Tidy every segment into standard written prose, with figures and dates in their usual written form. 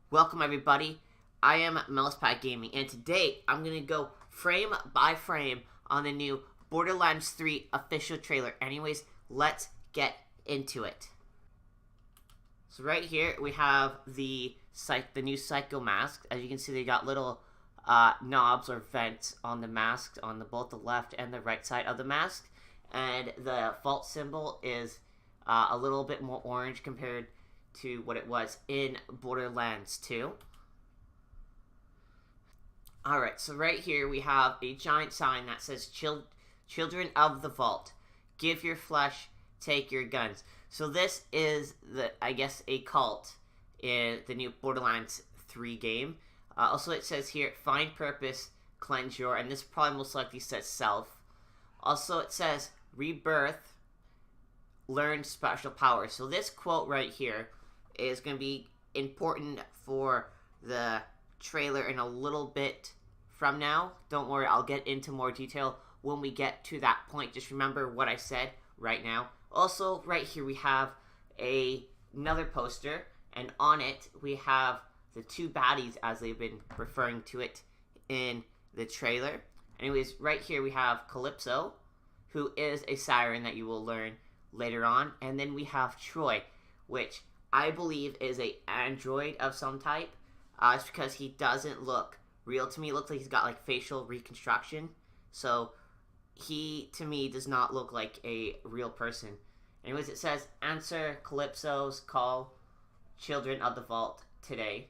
Welcome everybody, I am Mousepad Gaming, and today I'm going to go frame by frame on the new Borderlands 3 official trailer. Anyways, let's get into it. So right here we have the new Psycho mask. As you can see, they got little knobs or vents on the mask on both the left and the right side of the mask, and the vault symbol is a little bit more orange compared to what it was in Borderlands 2. Alright, so right here we have a giant sign that says Children of the Vault. Give your flesh, take your guns. So this is, I guess, a cult in the new Borderlands 3 game. Also it says here, find purpose, cleanse your, and this probably most likely says self. Also it says, rebirth, learn special powers. So this quote right here is going to be important for the trailer in a little bit from now. Don't worry, I'll get into more detail when we get to that point. Just remember what I said right now. Also, right here we have another poster, and on it we have the two baddies as they've been referring to it in the trailer. Anyways, right here we have Calypso, who is a siren that you will learn later on, and then we have Troy, which I believe is a android of some type. It's because he doesn't look real to me. It looks like he's got like facial reconstruction. So he, to me, does not look like a real person. Anyways, it says, answer Calypso's call, Children of the Vault, today.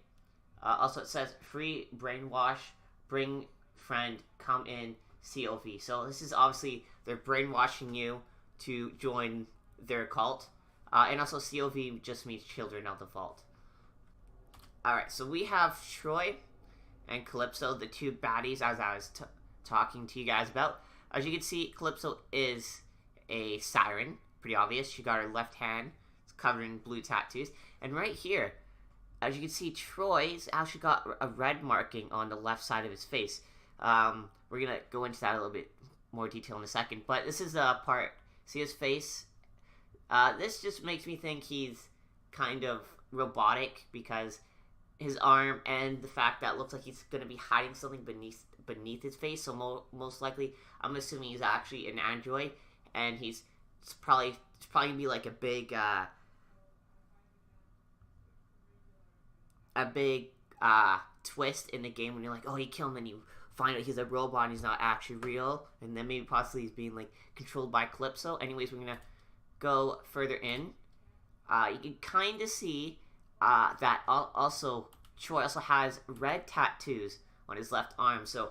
Also, it says, free brainwash, bring friend, come in, COV. So this is obviously, they're brainwashing you to join their cult. And also COV just means Children of the Vault. Alright, so we have Troy and Calypso, the two baddies, as I was talking to you guys about. As you can see, Calypso is a siren. Pretty obvious. She got her left hand. It's covered in blue tattoos. And right here, as you can see, Troy's actually got a red marking on the left side of his face. We're going to go into that a little bit more detail in a second. But this is a part. See his face? This just makes me think he's kind of robotic because his arm and the fact that it looks like he's going to be hiding something beneath his face. So most likely, I'm assuming he's actually an android, and it's probably going to be like a big twist in the game when you're like, oh, he killed him, and you find out he's a robot and he's not actually real, and then maybe possibly he's being like controlled by Calypso. Anyways, we're gonna go further in. You can kind of see that also Troy also has red tattoos on his left arm. So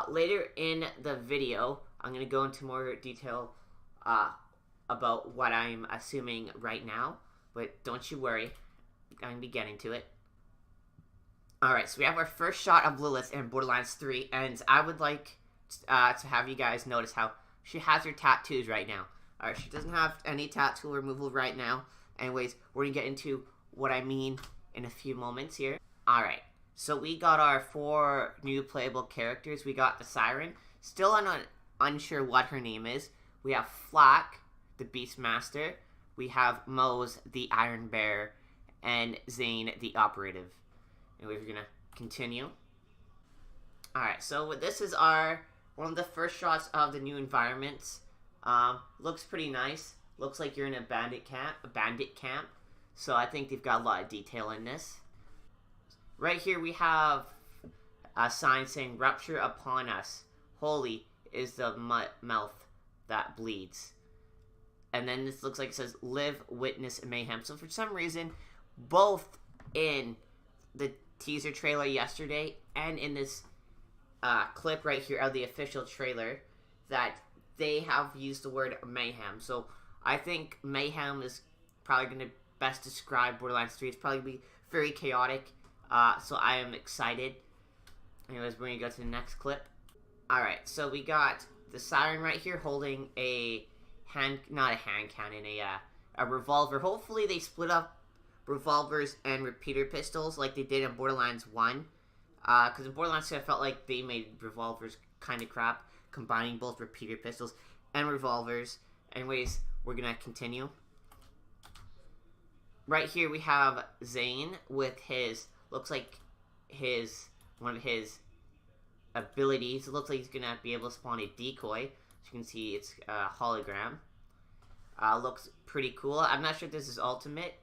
later in the video, I'm going to go into more detail about what I'm assuming right now. But don't you worry, I'm going to be getting to it. Alright, so we have our first shot of Lilith in Borderlands 3, and I would like to have you guys notice how she has her tattoos right now. Alright, she doesn't have any tattoo removal right now. Anyways, we're going to get into what I mean in a few moments here. Alright, so we got our 4 new playable characters. We got the Siren. Still unsure what her name is. We have Flak, the Beastmaster. We have Mose, the Iron Bear. And Zane, the Operative. Anyways, we're going to continue. Alright, so this is one of the first shots of the new environments. Looks pretty nice. Looks like you're in a bandit camp. So I think they've got a lot of detail in this. Right here we have a sign saying, rupture upon us. Holy is the mouth that bleeds. And then this looks like it says, live, witness, mayhem. So for some reason, both in the teaser trailer yesterday and in this clip right here of the official trailer, that they have used the word mayhem. So I think mayhem is probably going to best describe Borderlands 3. It's probably going to be very chaotic. So I am excited. Anyways, we're going to go to the next clip. Alright, so we got the siren right here holding not a hand cannon, a revolver. Hopefully they split up revolvers and repeater pistols like they did in Borderlands 1. Because in Borderlands 2 I felt like they made revolvers kind of crap, combining both repeater pistols and revolvers. Anyways, we're gonna continue. Right here we have Zane with his looks like one of his abilities. It looks like he's gonna be able to spawn a decoy. As you can see, it's a hologram. Looks pretty cool. I'm not sure if this is ultimate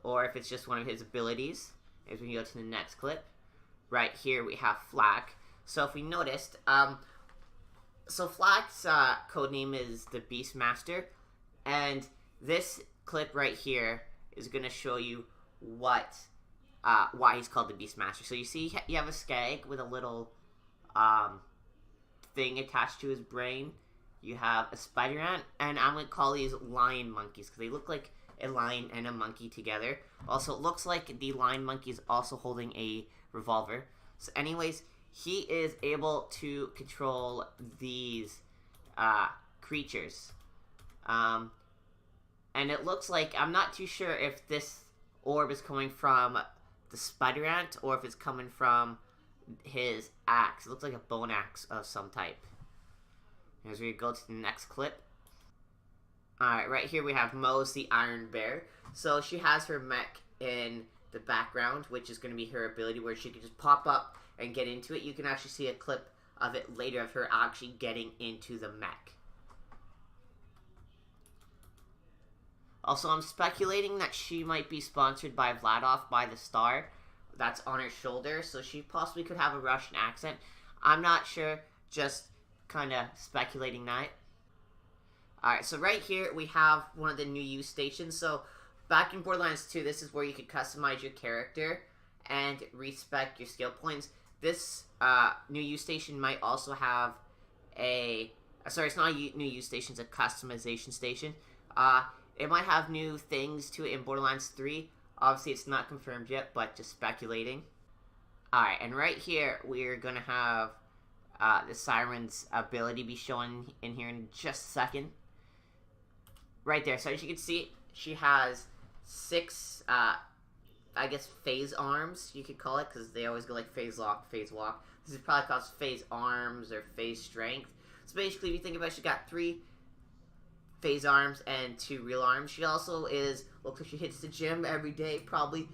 or if it's just one of his abilities. As we go to the next clip, right here we have Flak. So if we noticed, so Flak's codename is the Beastmaster, and this clip right here is gonna show you why he's called the Beastmaster. So you see, you have a skag with a little thing attached to his brain. You have a spider ant, and I'm going to call these lion monkeys because they look like a lion and a monkey together. Also, it looks like the lion monkey is also holding a revolver. So anyways, he is able to control these creatures. And it looks like, I'm not too sure if this orb is coming from the spider ant or if it's coming from his axe. It looks like a bone axe of some type. As we go to the next clip. Alright, right here we have Mose the Iron Bear. So she has her mech in the background, which is going to be her ability where she can just pop up and get into it. You can actually see a clip of it later of her actually getting into the mech. Also, I'm speculating that she might be sponsored by Vladov by the star that's on her shoulder, so she possibly could have a Russian accent. I'm not sure, just kind of speculating that. Alright, so right here we have one of the new use stations. So back in Borderlands 2, this is where you could customize your character and respec your skill points. This new use station might also have a... Sorry, it's not a new use station, it's a customization station. It might have new things to it in Borderlands 3. Obviously, it's not confirmed yet, but just speculating. Alright, and right here, we're going to have the Siren's ability be shown in here in just a second. Right there. So as you can see, she has 6, I guess, phase arms, you could call it, because they always go like phase lock, phase walk. This is probably called phase arms or phase strength. So basically, if you think about it, she got 3 phase arms and 2 real arms. She also looks like she hits the gym every day, probably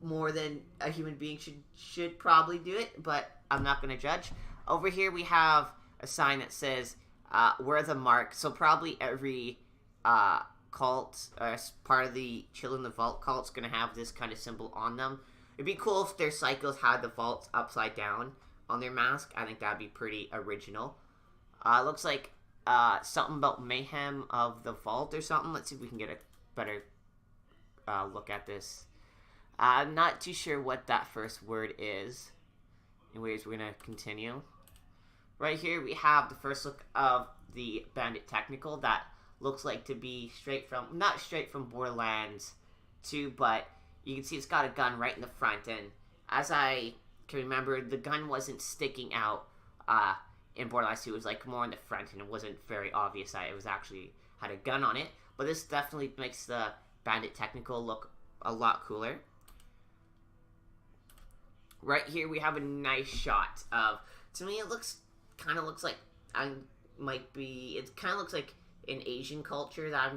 more than a human being should probably do it, but I'm not going to judge. Over here we have a sign that says, we're the mark. So probably every cult, part of the Children of the Vault cult's going to have this kind of symbol on them. It'd be cool if their cycles had the vaults upside down on their mask. I think that'd be pretty original. Looks like something about mayhem of the vault or something. Let's see if we can get a better look at this. I'm not too sure what that first word is. Anyways, we're going to continue. Right here we have the first look of the Bandit Technical that looks like to be not straight from Borderlands 2, but you can see it's got a gun right in the front, and as I can remember, the gun wasn't sticking out in Borderlands 2. It was like more in the front, and it wasn't very obvious that it was actually had a gun on it, but this definitely makes the Bandit Technical look a lot cooler. Right here we have a nice shot of, to me it kind of looks like it kind of looks like an Asian culture that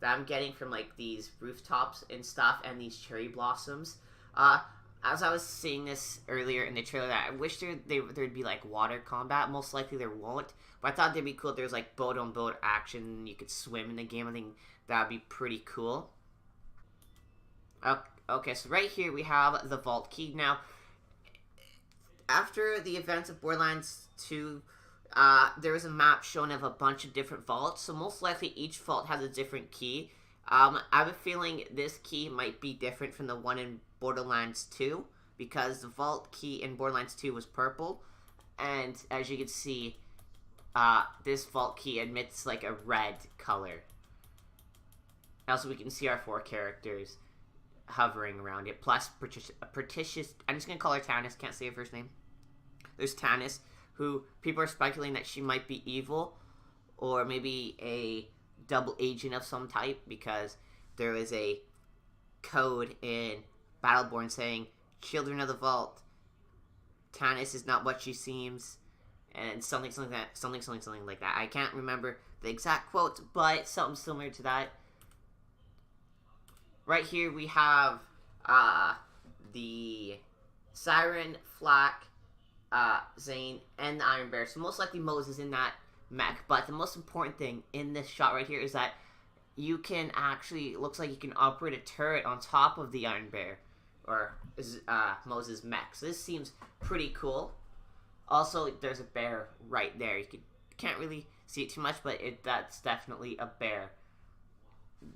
I'm getting from like these rooftops and stuff and these cherry blossoms. As I was seeing this earlier in the trailer, that I wish there'd be like water combat. Most likely there won't, but I thought it'd be cool if there's like boat on boat action. You could swim in the game. I think that'd be pretty cool. Okay, so right here we have the vault key. Now, after the events of Borderlands 2, there was a map showing of a bunch of different vaults, so most likely each vault has a different key. I have a feeling this key might be different from the one in Borderlands 2, because the vault key in Borderlands 2 was purple, and as you can see, this vault key emits like a red color. Also, we can see our 4 characters hovering around it, plus Pertitious, I'm just going to call her Tannis, can't say her first name. There's Tannis, who people are speculating that she might be evil, or maybe a double agent of some type, because there is a code in Battleborn saying, Children of the Vault, Tannis is not what she seems, and something like that. I can't remember the exact quote, but something similar to that. Right here we have the Siren, Flak, Zane, and the Iron Bear. So most likely Moses in that mech. But the most important thing in this shot right here is that you can actually, looks like you can operate a turret on top of the Iron Bear, or Moses mech. So this seems pretty cool. Also, there's a bear right there. You can't really see it too much, but that's definitely a bear.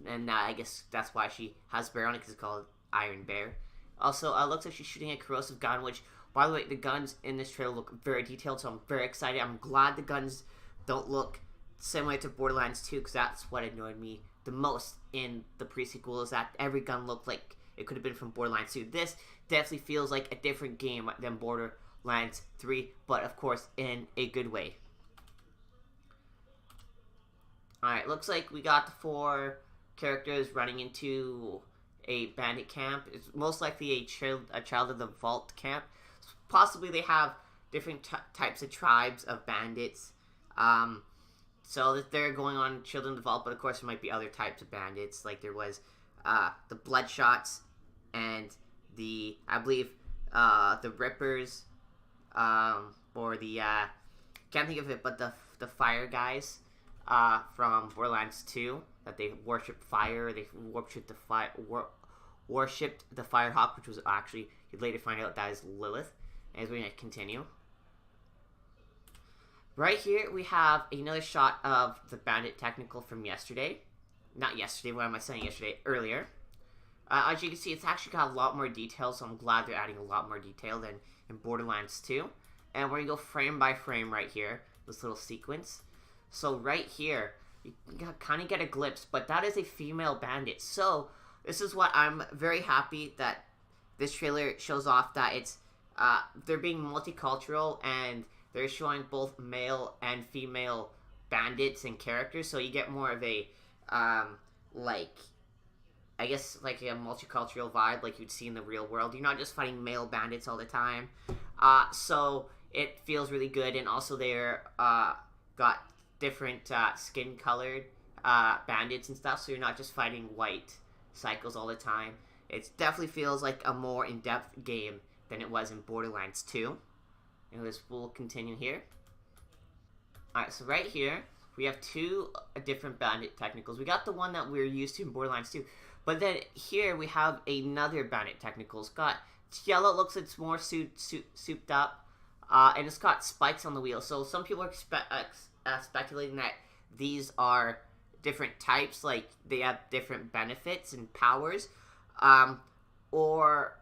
And I guess that's why she has bear on it, because it's called Iron Bear. Also, looks like she's shooting a corrosive gun, which, by the way, the guns in this trailer look very detailed, so I'm very excited. I'm glad the guns don't look similar to Borderlands 2, because that's what annoyed me the most in the pre-sequel, is that every gun looked like it could have been from Borderlands 2. This definitely feels like a different game than Borderlands 3, but of course in a good way. Alright, looks like we got the 4 characters running into a bandit camp. It's most likely a child of the vault camp. Possibly they have different types of tribes of bandits. So that they're going on Children of the Vault, but of course there might be other types of bandits, like there was the Bloodshots and the, I believe, the Rippers, or the, can't think of it, but the Fire guys from Borderlands 2, that they worship fire. They worshipped the Firehawk, which was actually, you later find out that is Lilith. As we're going to continue. Right here, we have another shot of the bandit technical from yesterday. Not yesterday, what am I saying yesterday? Earlier. As you can see, it's actually got a lot more detail, so I'm glad they're adding a lot more detail than in Borderlands 2. And we're going to go frame by frame right here, this little sequence. So right here, you kind of get a glimpse, but that is a female bandit. So this is what I'm very happy that this trailer shows off, that it's they're being multicultural, and they're showing both male and female bandits and characters, so you get more of a, like, I guess, like a multicultural vibe like you'd see in the real world. You're not just fighting male bandits all the time. So it feels really good, and also they're, got different, skin-colored, bandits and stuff, so you're not just fighting white cycles all the time. It definitely feels like a more in-depth game than it was in Borderlands 2. And we'll continue here. Alright, so right here, we have 2 different bandit technicals. We got the one that we're used to in Borderlands 2. But then here we have another bandit technical. It's got, it's yellow, it looks like it's more souped up. And it's got spikes on the wheel. So some people are speculating that these are different types, like they have different benefits and powers. Or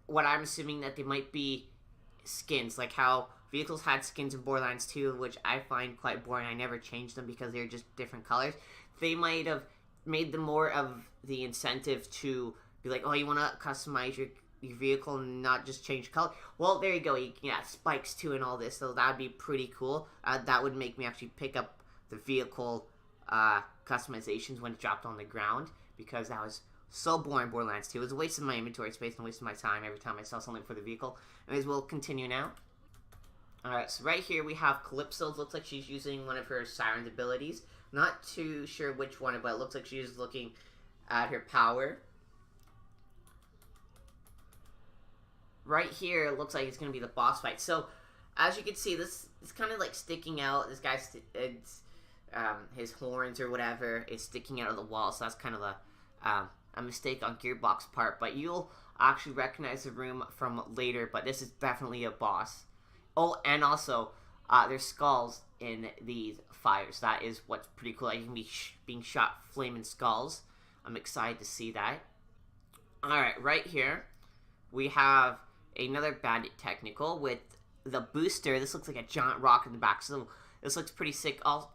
what I'm assuming that they might be skins, like how vehicles had skins in Borderlands 2, which I find quite boring. I never changed them because they're just different colors. They might have made them more of the incentive to be like, oh, you want to customize your vehicle and not just change color? Well, there you go. You can add spikes too and all this, so that'd be pretty cool. That would make me actually pick up the vehicle customizations when it dropped on the ground, because that was so boring. Borderlands 2. It was a waste of my inventory space and a waste of my time every time I saw something for the vehicle. Anyways, we'll continue now. Alright, so right here we have Calypso. It looks like she's using one of her Siren's abilities. Not too sure which one, but it looks like she's looking at her power. Right here, it looks like it's going to be the boss fight. So, as you can see, this is kind of like sticking out. This guy's, his horns or whatever is sticking out of the wall. So that's kind of a mistake on Gearbox part, but you'll actually recognize the room from later, but this is definitely a boss. Oh, and also, there's skulls in these fires. That is what's pretty cool. You can be being shot flaming skulls. I'm excited to see that. Alright, right here, we have another bandit technical with the booster. This looks like a giant rock in the back, so this looks pretty sick. Also,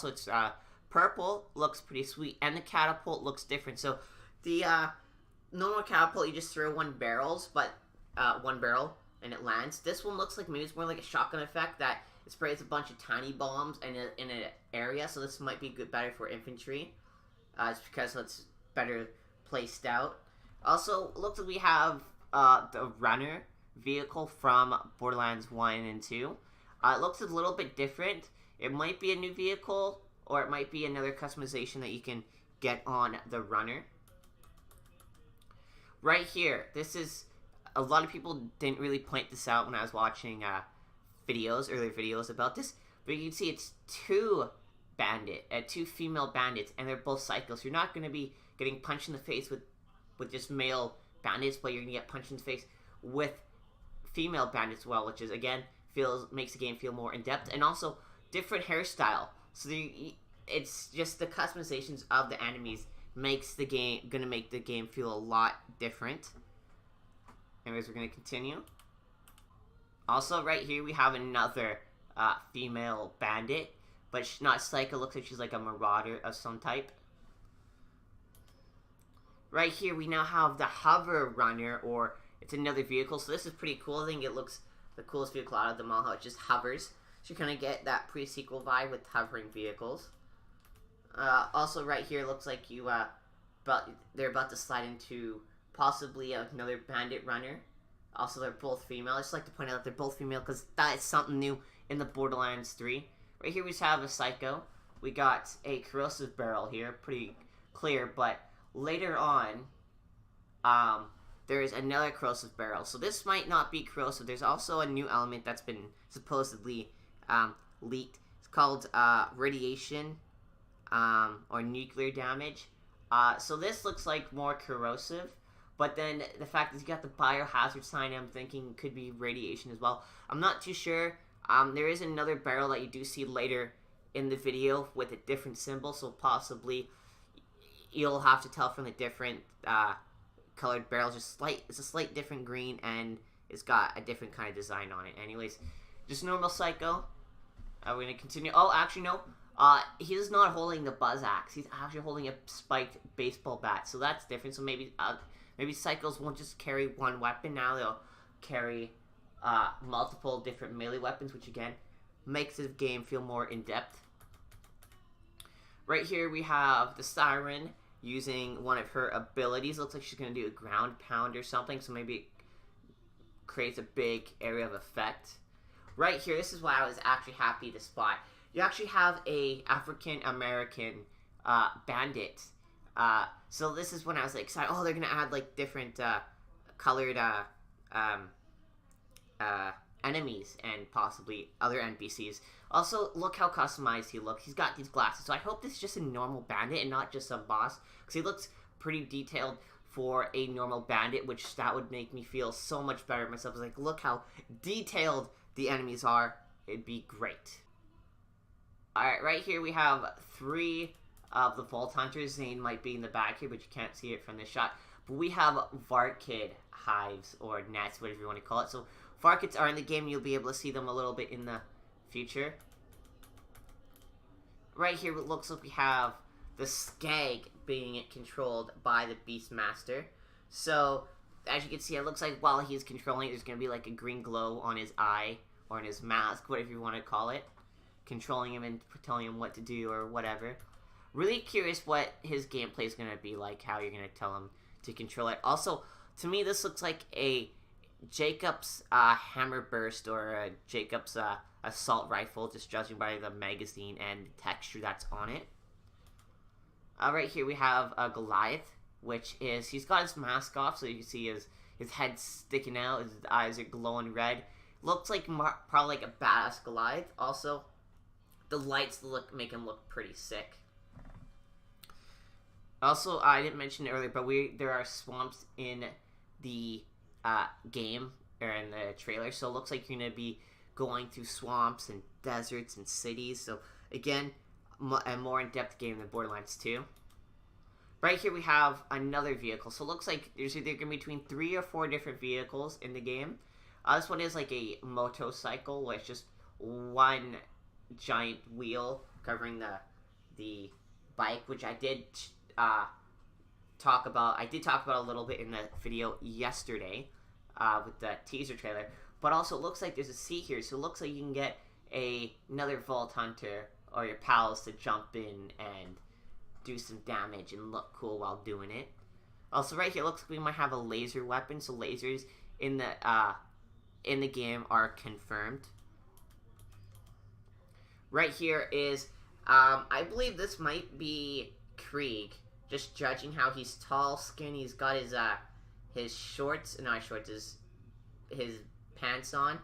it's, purple, looks pretty sweet, and the catapult looks different. So the normal catapult, you just throw one barrel, and it lands. This one looks like maybe it's more like a shotgun effect that it sprays a bunch of tiny bombs in an area. So this might be better for infantry, it's because it's better placed out. Also, looks like we have the runner vehicle from Borderlands 1 and 2. It looks a little bit different. It might be a new vehicle, or it might be another customization that you can get on the runner. Right here, this is, a lot of people didn't really point this out when I was watching earlier videos about this, but you can see it's two female bandits, and they're both psychos. You're not going to be getting punched in the face with just male bandits, but you're going to get punched in the face with female bandits as well, which is, again, makes the game feel more in-depth, and also different hairstyle. So it's just the customizations of the enemies gonna make the game feel a lot different. Anyways, we're gonna continue. Also, right here we have another female bandit, but she's not psycho. Looks like she's like a marauder of some type. Right here we now have the hover runner, or it's another vehicle. So this is pretty cool. I think it looks the coolest vehicle out of them all, how it just hovers. So you kind of get that pre-sequel vibe with hovering vehicles. Also, right here, looks like they're about to slide into possibly another bandit runner. Also, they're both female. I just like to point out that they're both female because that is something new in the Borderlands 3. Right here, we just have a psycho. We got a corrosive barrel here, pretty clear. But later on, there is another corrosive barrel. So this might not be corrosive. There's also a new element that's been supposedly leaked. It's called radiation. Or nuclear damage. So this looks like more corrosive, but then the fact that you got the biohazard sign, I'm thinking could be radiation as well. I'm not too sure. There is another barrel that you do see later in the video with a different symbol, so possibly you'll have to tell from the different colored barrels. It's a slight different green, and it's got a different kind of design on it. Anyways, just normal psycho. We're gonna continue. Oh, actually no. He's not holding the buzz axe. He's actually holding a spiked baseball bat. So that's different. So maybe psychos won't just carry one weapon. Now they'll carry multiple different melee weapons, which again makes the game feel more in depth. Right here we have the siren using one of her abilities. Looks like she's gonna do a ground pound or something. So maybe it creates a big area of effect. Right here, this is why I was actually happy to spot. You actually have a African American bandit. So this is when I was like excited. Oh, they're gonna add like different colored enemies and possibly other NPCs. Also, look how customized he looks. He's got these glasses. So I hope this is just a normal bandit and not just some boss, because he looks pretty detailed for a normal bandit, which that would make me feel so much better myself. I was like, look how detailed the enemies are. It'd be great. Alright, right here we have 3 of the Vault Hunters. Zane might be in the back here, but you can't see it from this shot. But we have Varkid hives, or nets, whatever you want to call it. So Varkids are in the game. You'll be able to see them a little bit in the future. Right here it looks like we have the Skag being controlled by the Beastmaster. So, as you can see, it looks like while he's controlling it, there's going to be like a green glow on his eye, or on his mask, whatever you want to call it. Controlling him and telling him what to do or whatever. Really curious what his gameplay is going to be like, how you're going to tell him to control it. Also, to me, this looks like a Jacob's hammer burst or a Jacob's assault rifle, just judging by the magazine and the texture that's on it. Right here we have Goliath, which is, he's got his mask off, so you can see his head sticking out, his eyes are glowing red. Looks like probably like a badass Goliath. Also, the lights make him look pretty sick. Also, I didn't mention it earlier, but there are swamps in the game, or in the trailer, so it looks like you're going to be going through swamps and deserts and cities. So, again, a more in-depth game than Borderlands 2. Right here we have another vehicle. So it looks like there's either going to be between 3 or 4 different vehicles in the game. This one is like a motorcycle, where it's just one giant wheel covering the bike, which I did talk about. I did talk about a little bit in the video yesterday with the teaser trailer. But also, it looks like there's a seat here, so it looks like you can get another Vault Hunter or your pals to jump in and do some damage and look cool while doing it. Also, right here, it looks like we might have a laser weapon. So lasers in the game are confirmed. Right here is, I believe this might be Krieg. Just judging how he's tall, skinny, he's got his shorts, not shorts, his pants on.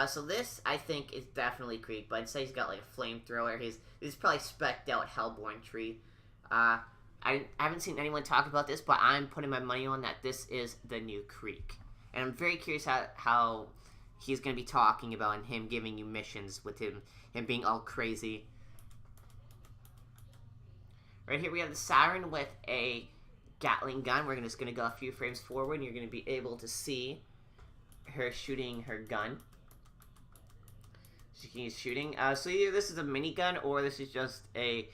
So this, I think, is definitely Creek, but instead he's got like a flamethrower. He's probably specced out Hellborn tree. I haven't seen anyone talk about this, but I'm putting my money on that this is the new Creek. And I'm very curious how he's going to be talking about and him giving you missions with him being all crazy. Right here we have the Siren with a Gatling gun. We're just going to go a few frames forward and you're going to be able to see her shooting her gun. She's shooting. So either this is a minigun or this is just an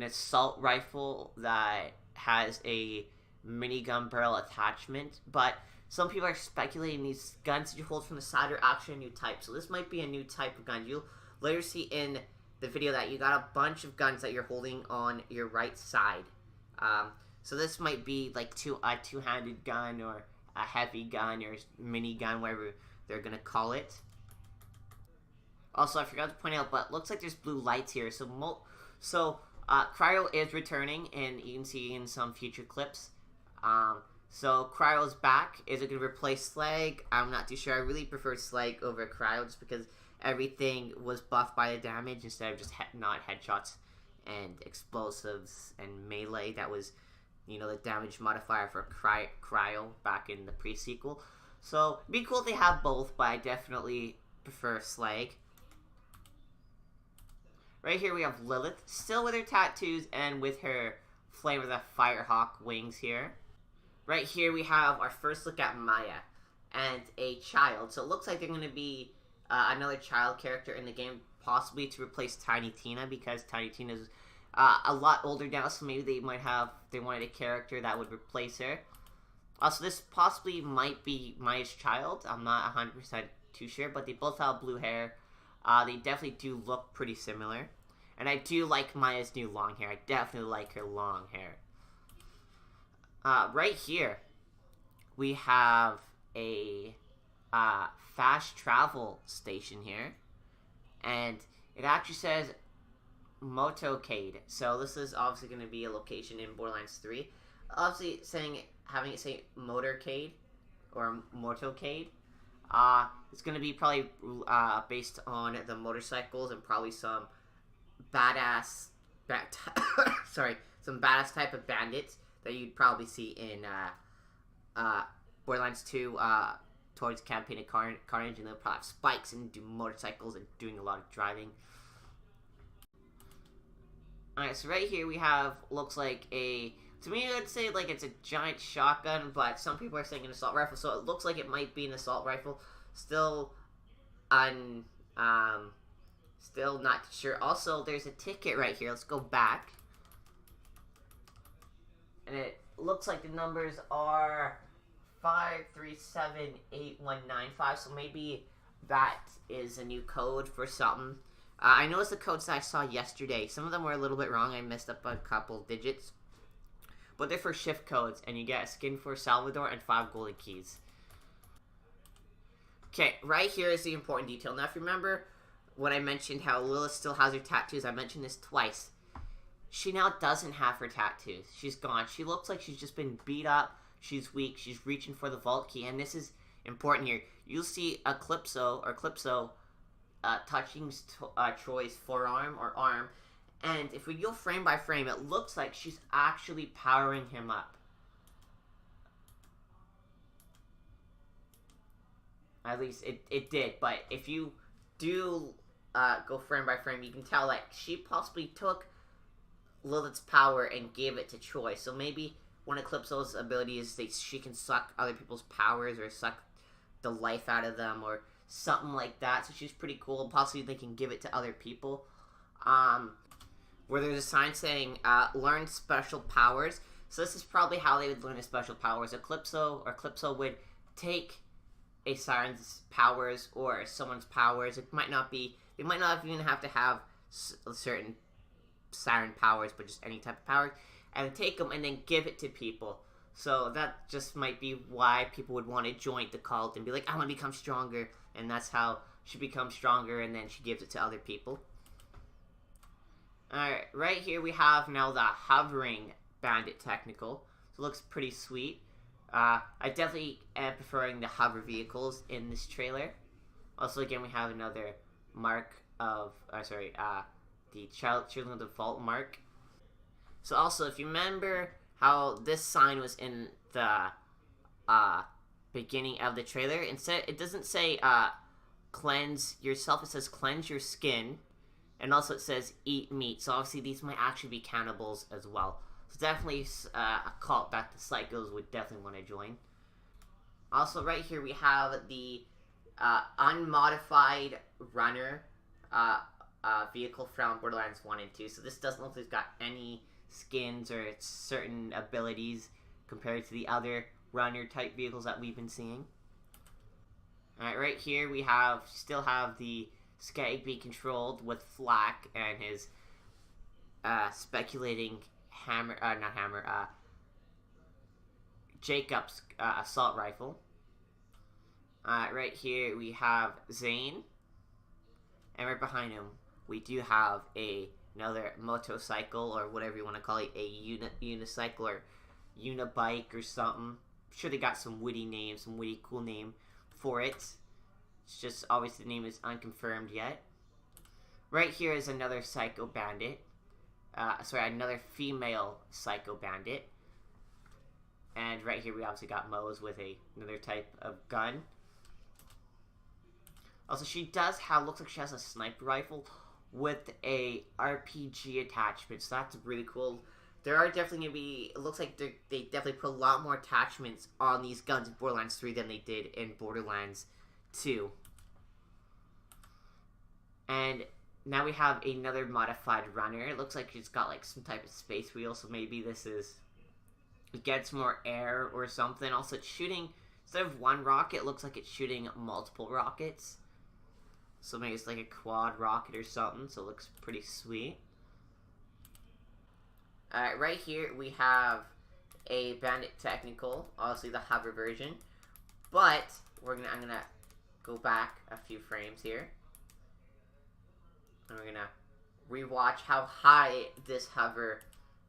assault rifle that has a minigun barrel attachment. But some people are speculating these guns that you hold from the side are actually a new type. So this might be a new type of gun. You'll later see in the video that you got a bunch of guns that you're holding on your right side. So this might be like a two-handed gun or a heavy gun or mini gun, whatever they're going to call it. Also, I forgot to point out, but it looks like there's blue lights here. So Cryo is returning, and you can see in some future clips. So Cryo's back. Is it going to replace Slag? I'm not too sure. I really prefer Slag over Cryo just because everything was buffed by the damage instead of just not headshots and explosives and melee. That was, you know, the damage modifier for Cryo back in the pre-sequel. So it'd be cool if they have both, but I definitely prefer Slag. Right here we have Lilith, still with her tattoos and with her flame of the Firehawk wings here. Right here we have our first look at Maya and a child. So it looks like they're going to be another child character in the game, possibly to replace Tiny Tina, because Tiny Tina's a lot older now, so maybe they wanted a character that would replace her. Also, this possibly might be Maya's child. I'm not 100% too sure, but they both have blue hair. They definitely do look pretty similar. And I do like Maya's new long hair. I definitely like her long hair. Right here, we have a fast travel station here. And it actually says Motocade. So this is obviously going to be a location in Borderlands 3. Obviously having it say Motorcade or Motocade. It's going to be probably based on the motorcycles and probably some badass some badass type of bandits that you'd probably see in Borderlands 2 towards Campaign of Carnage, and they'll probably have spikes and do motorcycles and doing a lot of driving. Alright, so right here we have, looks like to me I'd say like it's a giant shotgun, but some people are saying an assault rifle, so it looks like it might be an assault rifle. Still not sure. Also, there's a ticket right here. Let's go back. And it looks like the numbers are 5378195, so maybe that is a new code for something. I noticed the codes that I saw yesterday. Some of them were a little bit wrong. I messed up a couple digits. But they're for shift codes, and you get a skin for Salvador and 5 golden keys. Okay, right here is the important detail. Now, if you remember when I mentioned how Lilith still has her tattoos, I mentioned this twice. She now doesn't have her tattoos. She's gone. She looks like she's just been beat up. She's weak. She's reaching for the vault key, and this is important here. You'll see Calypso touching Troy's forearm or arm, and if we go frame by frame, it looks like she's actually powering him up. At least it did, but if you do go frame by frame, you can tell that she possibly took Lilith's power and gave it to Troy. So maybe one of Calypso's abilities is that she can suck other people's powers or suck the life out of them or something like that. So she's pretty cool. Possibly they can give it to other people. Where there's a sign saying learn special powers. So this is probably how they would learn the special powers. Calypso would take a Siren's powers or someone's powers. It might not be, they might not even have to have certain Siren powers, but just any type of powers, and take them and then give it to people. So that just might be why people would want to join the cult and be like, I want to become stronger, and that's how she becomes stronger, and then she gives it to other people. Alright, right here we have now the hovering bandit technical. So it looks pretty sweet. I definitely am preferring the hover vehicles in this trailer. Also, again, we have another mark of, the Children of the Vault mark. So also, if you remember how this sign was in the beginning of the trailer, instead it doesn't say cleanse yourself, it says cleanse your skin, and also it says eat meat. So obviously these might actually be cannibals as well. So definitely a cult that the psychos would definitely want to join. Also, right here we have the unmodified runner vehicle from Borderlands 1 and 2. So this doesn't look like it's got any skins or certain abilities compared to the other runner type vehicles that we've been seeing. Alright, right here we still have the Skag being controlled with Flak and his speculating Jacob's assault rifle. Right here we have Zane, and right behind him we do have another motorcycle, or whatever you want to call it, a unicycle or unibike or something. I'm sure they got some witty name, some witty cool name for it. It's just obviously the name is unconfirmed yet. Right here is another psycho bandit. Another female psycho bandit. And right here we obviously got Moe's with another type of gun. Also, she does looks like she has a sniper rifle with a RPG attachment, so that's really cool. There are definitely going to be, it looks like they definitely put a lot more attachments on these guns in Borderlands 3 than they did in Borderlands 2. And now we have another modified runner. It looks like she's got like some type of space wheel, so maybe it gets more air or something. Also, it's shooting, instead of one rocket, it looks like it's shooting multiple rockets. So maybe it's like a quad rocket or something, so it looks pretty sweet. Alright, right here we have a Bandit Technical, obviously the hover version. But I'm gonna go back a few frames here. And we're gonna rewatch how high this hover.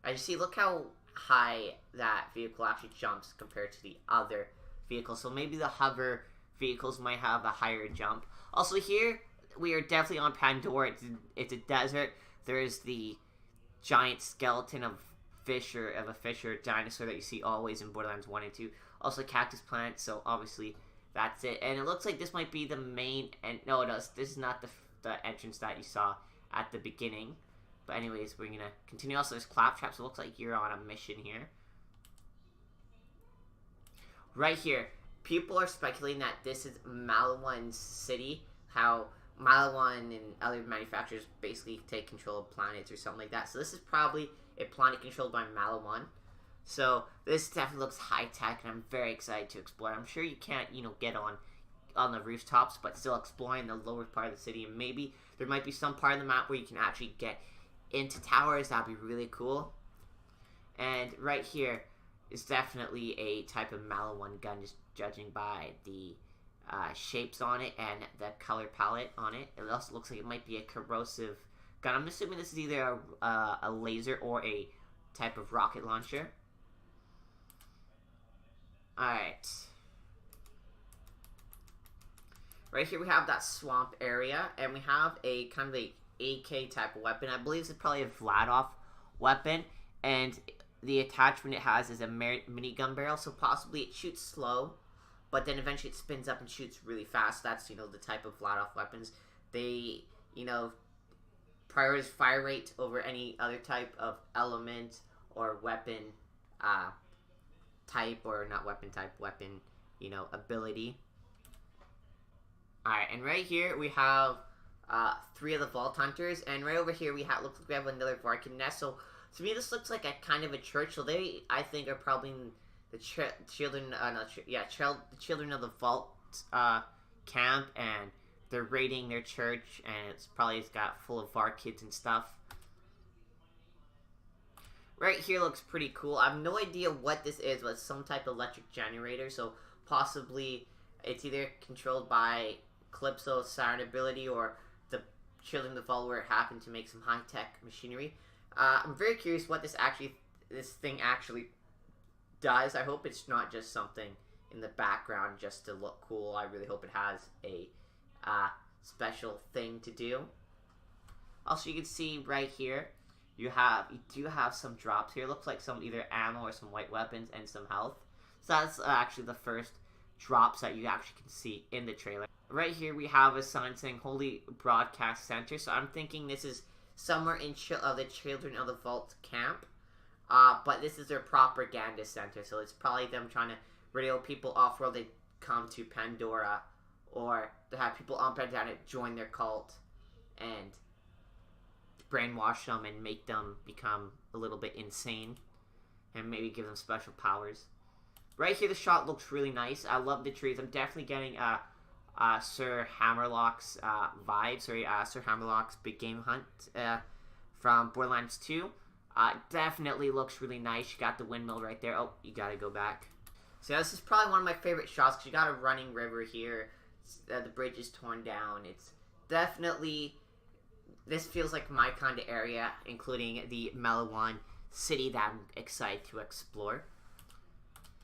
As you see, look how high that vehicle actually jumps compared to the other vehicles. So maybe the hover vehicles might have a higher jump. Also, here we are definitely on Pandora. It's a desert. There's the giant skeleton of a fish or dinosaur that you see always in Borderlands 1 and 2. Also cactus plant, so obviously that's it. And it looks like this might be the main, and no, it does. This is not the entrance that you saw at the beginning. But anyways, we're gonna continue. Also, there's claptrap, so it looks like you're on a mission here. Right here, people are speculating that this is Malawan's city. How Malawan and other manufacturers basically take control of planets or something like that. So this is probably a planet controlled by Malawan. So this definitely looks high tech, and I'm very excited to explore. I'm sure you can't, get on the rooftops, but still exploring the lower part of the city. And maybe there might be some part of the map where you can actually get into towers. That'd be really cool. And right here is definitely a type of Malawan gun, just judging by the shapes on it and the color palette on it. It also looks like it might be a corrosive gun. I'm assuming this is either a laser or a type of rocket launcher. Alright. Right here we have that swamp area, and we have a kind of a AK type of weapon. I believe it's probably a Vladov weapon, and the attachment it has is a minigun barrel, so possibly it shoots slow, but then eventually it spins up and shoots really fast. That's, the type of Vladov weapons. They, prioritize fire rate over any other type of element or weapon type, or not weapon type, weapon, ability. Alright, and right here we have 3 of the Vault Hunters, and right over here looks like we have another Varkin nest. So to me this looks like a kind of a church, so they, I think, are probably the children of the Vault camp, and they're raiding their church, and it's got full of VAR kids and stuff. Right here looks pretty cool. I have no idea what this is, but it's some type of electric generator, so possibly it's either controlled by Calypso's siren ability, or the children of the Vault where it happened to make some high-tech machinery. I'm very curious what this thing actually does. I hope it's not just something in the background just to look cool. I really hope it has a special thing to do. Also, you can see right here, you do have some drops here. Looks like some either ammo or some white weapons and some health. So that's actually the first drops that you actually can see in the trailer. Right here we have a sign saying Holy Broadcast Center. So I'm thinking this is somewhere in the Children of the Vault camp. But this is their propaganda center. So it's probably them trying to radio people off while they come to Pandora. Or to have people on Pandora join their cult. And brainwash them and make them become a little bit insane. And maybe give them special powers. Right here, the shot looks really nice. I love the trees. I'm definitely getting Sir Hammerlock's vibes. Sir Hammerlock's Big Game Hunt from Borderlands 2. Definitely looks really nice. You got the windmill right there. Oh, you gotta go back. So this is probably one of my favorite shots because you got a running river here. The bridge is torn down. It's definitely... This feels like my kind of area, including the Melawan city that I'm excited to explore.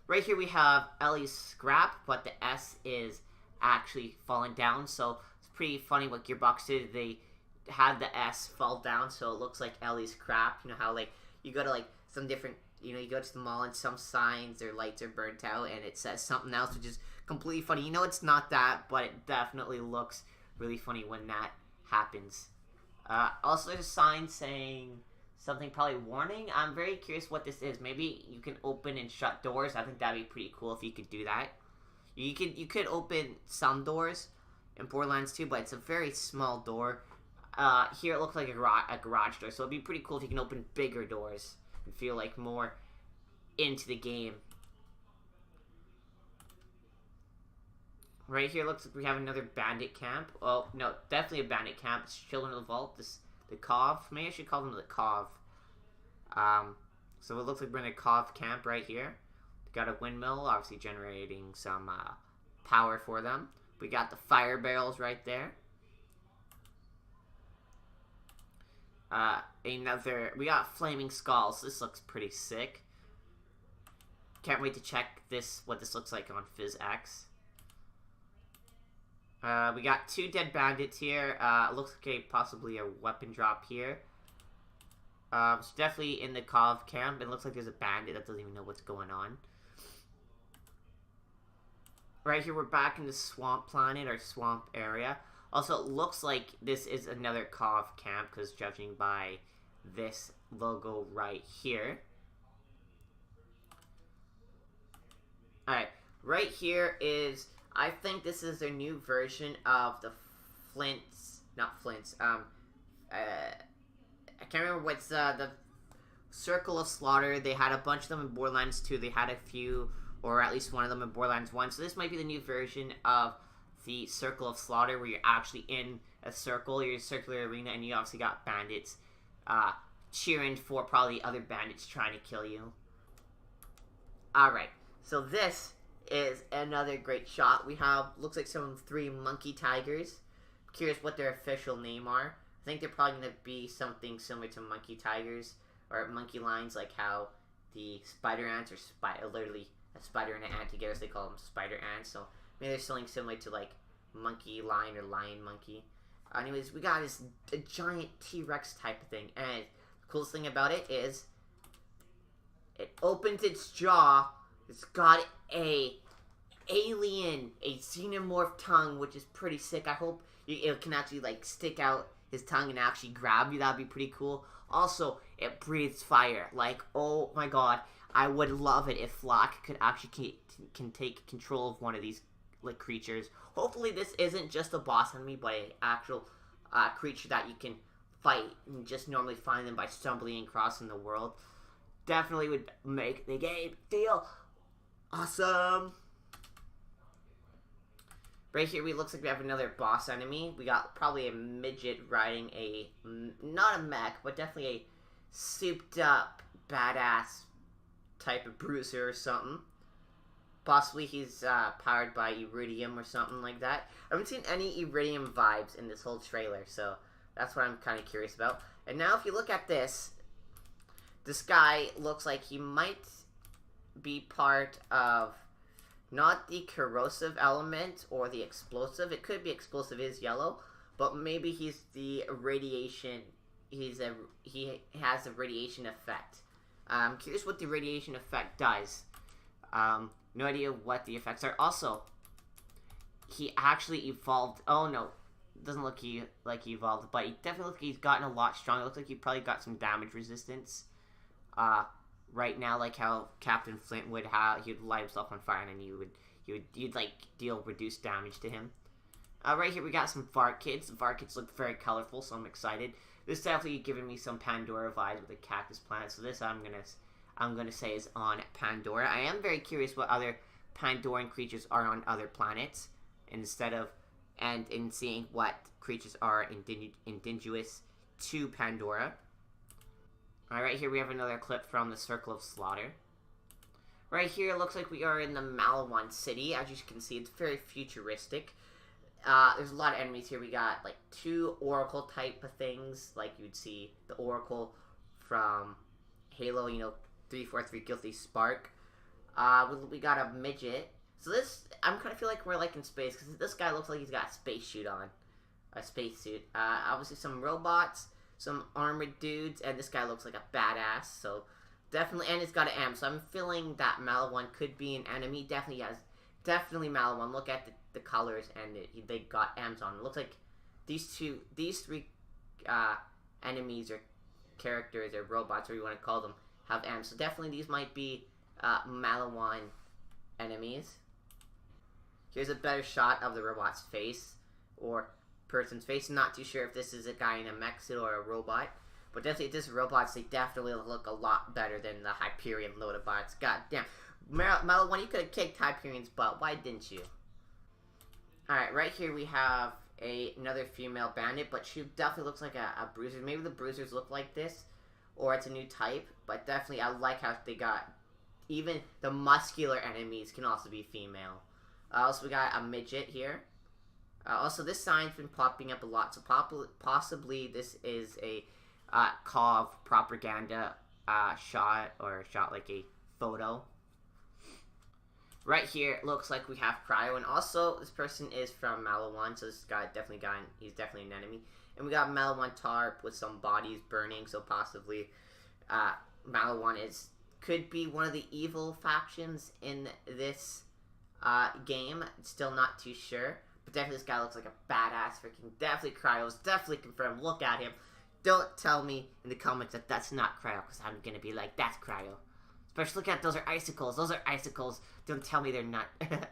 Right here we have Ellie's scrap, but the S is actually falling down, so it's pretty funny what Gearbox did. They had the S fall down, so it looks like Ellie's scrap. You know how, like, you go to, like, some different, you know, you go to the mall and some signs, their lights are burnt out, and it says something else, which is completely funny. You know it's not that, but it definitely looks really funny when that happens. Also, there's a sign saying... something probably warning. I'm very curious what this is. Maybe you can open and shut doors. I think that'd be pretty cool if you could do that. You could open some doors in Borderlands 2, but it's a very small door. Here it looks like a garage door, so it'd be pretty cool if you can open bigger doors and feel like more into the game. Right here looks like we have another bandit camp. Oh, no, definitely a bandit camp. It's Children of the Vault. The Cov. Maybe I should call them the Cov. So it looks like we're in a Cov camp right here. Got a windmill, obviously generating some power for them. We got the fire barrels right there. We got flaming skulls. This looks pretty sick. Can't wait to check what this looks like on PhysX. We got 2 dead bandits here. Looks like possibly a weapon drop here. It's definitely in the Cov camp. It looks like there's a bandit that doesn't even know what's going on. Right here, we're back in the swamp planet, or swamp area. Also, it looks like this is another Cov camp, because judging by this logo right here. Alright, right here is... I think this is their new version of the not Flints, I can't remember what's, the Circle of Slaughter. They had a bunch of them in Borderlands 2, they had a few, or at least one of them in Borderlands 1, so this might be the new version of the Circle of Slaughter, where you're actually in a circle, you're in a circular arena, and you obviously got bandits, cheering for probably other bandits trying to kill you. Alright, so this is another great shot. We have, looks like some 3 monkey tigers. Curious what their official name are. I think they're probably going to be something similar to monkey tigers, or monkey lions, like how the spider ants are literally a spider and an ant together, so they call them spider ants. So maybe there's something similar to like monkey lion or lion monkey. Anyways, we got a giant T-Rex type of thing, and the coolest thing about it is it opens its jaw. It's got a xenomorph tongue, which is pretty sick. I hope it can actually like stick out his tongue and actually grab you. That'd be pretty cool. Also, it breathes fire. Like, oh my god, I would love it if Flock could actually can take control of one of these like creatures. Hopefully, this isn't just a boss enemy, but an actual creature that you can fight and just normally find them by stumbling across in the world. Definitely would make the game feel awesome. Right here, looks like we have another boss enemy. We got probably a midget riding not a mech, but definitely a souped up, badass type of bruiser or something. Possibly he's powered by iridium or something like that. I haven't seen any iridium vibes in this whole trailer, so that's what I'm kind of curious about. And now if you look at this guy looks like he might be part of not the corrosive element or the explosive. It could be explosive is yellow, but maybe he's the radiation. He has a radiation effect. I'm curious what the radiation effect does. No idea what the effects are. Also, he actually evolved. Oh no, doesn't look like he evolved, but he definitely looks like he's gotten a lot stronger. It looks like he probably got some damage resistance. Right now, like how Captain Flint would have, he'd light himself on fire, and then you'd like deal reduced damage to him. Right here we got some Fart Kids. The Fart Kids look very colorful, so I'm excited. This definitely giving me some Pandora vibes with a cactus plant. So this I'm gonna say is on Pandora. I am very curious what other Pandoran creatures are on other planets, instead of in seeing what creatures are indigenous to Pandora. Alright, here we have another clip from the Circle of Slaughter. Right here, it looks like we are in the Malawan City. As you can see, it's very futuristic. There's a lot of enemies here. We got, like, 2 Oracle type of things. Like, you'd see the Oracle from Halo, 343 Guilty Spark. We got a midget. So this, I'm kind of feel like we're, like, in space, because this guy looks like he's got a spacesuit on. A spacesuit. Obviously some robots, some armored dudes, and this guy looks like a badass, so definitely, and it's got an M, so I'm feeling that Malawan could be an enemy. Definitely Malawan. Look at the colors, and they got M's on. It looks like these 3 enemies or characters or robots, or you want to call them, have M's. So definitely these might be Malawan enemies. Here's a better shot of the robot's face, or person's face. I'm not too sure if this is a guy in a mech suit or a robot, but definitely if this is robots, they definitely look a lot better than the Hyperion Lodabots. God damn. Malawan, you could have kicked Hyperion's butt. Why didn't you? Alright, right here we have another female bandit, but she definitely looks like a bruiser. Maybe the bruisers look like this, or it's a new type, but definitely I like how they got, even the muscular enemies can also be female. Also, we got a midget here. Also, this sign's been popping up a lot, so possibly this is a call of propaganda shot, or shot like a photo. Right here, it looks like we have Cryo, and also this person is from Malawan, so this guy he's definitely an enemy. And we got Malawan Tarp with some bodies burning, so possibly Malawan could be one of the evil factions in this game. Still not too sure. But definitely this guy looks like a badass. Freaking definitely Cryo's definitely confirmed. Look at him. Don't tell me in the comments that that's not Cryo, because I'm gonna be like, that's Cryo. Especially look at those are icicles. Those are icicles. Don't tell me they're not. And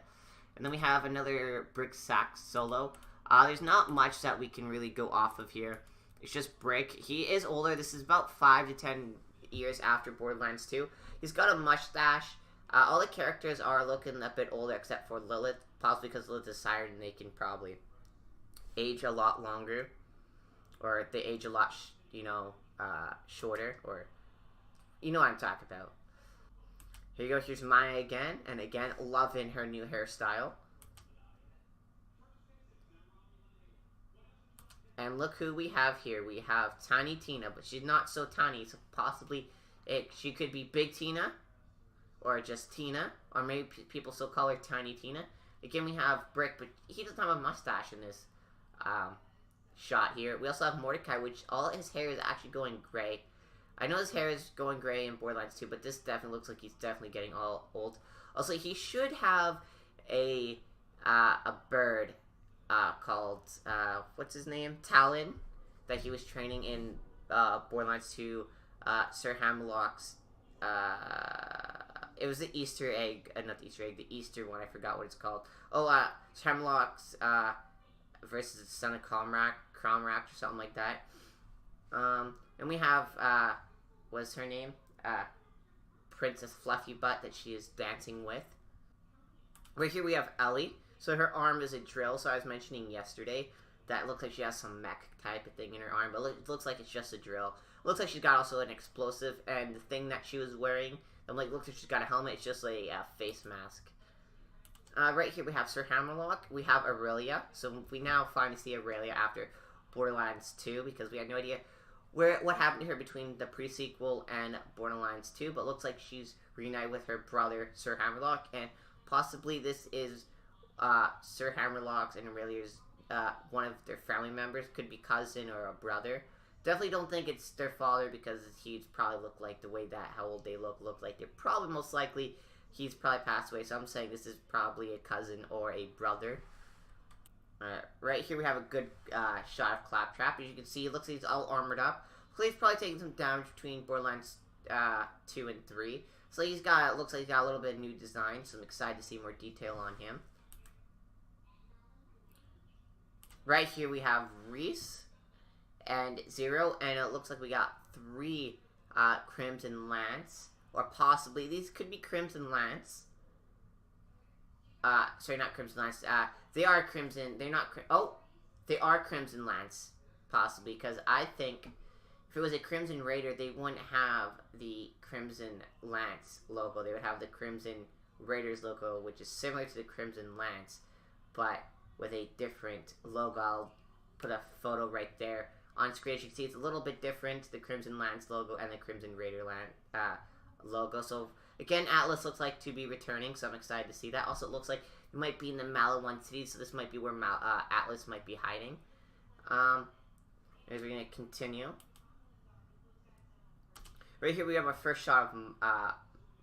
then we have another Brick Sack solo. There's not much that we can really go off of here. It's just Brick. He is older. This is about 5 to 10 years after Borderlands 2. He's got a mustache. All the characters are looking a bit older except for Lilith, possibly because Lilith is siren and they can probably age a lot longer, or they age a lot, shorter, or you know what I'm talking about. Here you go. Here's Maya again, and again, loving her new hairstyle. And look who we have here. We have Tiny Tina, but she's not so tiny, so possibly she could be Big Tina, or just Tina, or maybe people still call her Tiny Tina. Again, we have Brick, but he doesn't have a mustache in this shot here. We also have Mordecai, which all his hair is actually going gray. I know his hair is going gray in Borderlands 2, but this definitely looks like he's definitely getting all old. Also, he should have a bird called, what's his name? Talon, that he was training in Borderlands 2, Sir Hamlock's, it was the Easter egg, not the Easter egg, the Easter one, I forgot what it's called. Oh, Sir Hamlock's, versus the son of Cromrack, or something like that. And we have, what's her name? Princess Fluffy Butt that she is dancing with. Right here we have Ellie. So her arm is a drill, so I was mentioning yesterday that it looks like she has some mech type of thing in her arm, but it looks like it's just a drill. It looks like she's got also an explosive, and the thing that she was wearing, looks like she's got a helmet, it's just a face mask. Right here we have Sir Hammerlock, we have Aurelia, so we now finally see Aurelia after Borderlands 2, because we had no idea what happened to her between the pre-sequel and Borderlands 2, but looks like she's reunite with her brother, Sir Hammerlock, and possibly this is Sir Hammerlock's and Aurelia's one of their family members. Could be cousin or a brother. Definitely don't think it's their father because he's probably look like the way that how old they look like they're probably most likely he's probably passed away. So I'm saying this is probably a cousin or a brother. Right here we have a good shot of Claptrap. As you can see, it looks like he's all armored up. So he's probably taking some damage between Borderlands 2 and 3. So he's got, looks like he's got a little bit of new design. So I'm excited to see more detail on him. Right here we have Reese and Zero, and it looks like we got 3 Crimson Lance, or possibly these could be Crimson Lance. Sorry, not Crimson Lance. They are Crimson. They're not. They are Crimson Lance, possibly, because I think if it was a Crimson Raider, they wouldn't have the Crimson Lance logo. They would have the Crimson Raiders logo, which is similar to the Crimson Lance, but with a different logo. I'll put a photo right there on screen. As you can see, it's a little bit different, the Crimson Lance logo and the Crimson Raider logo. So again, Atlas looks like to be returning, so I'm excited to see that. Also, it looks like it might be in the Maliwan City, so this might be where Atlas might be hiding. As we're going to continue. Right here we have our first shot of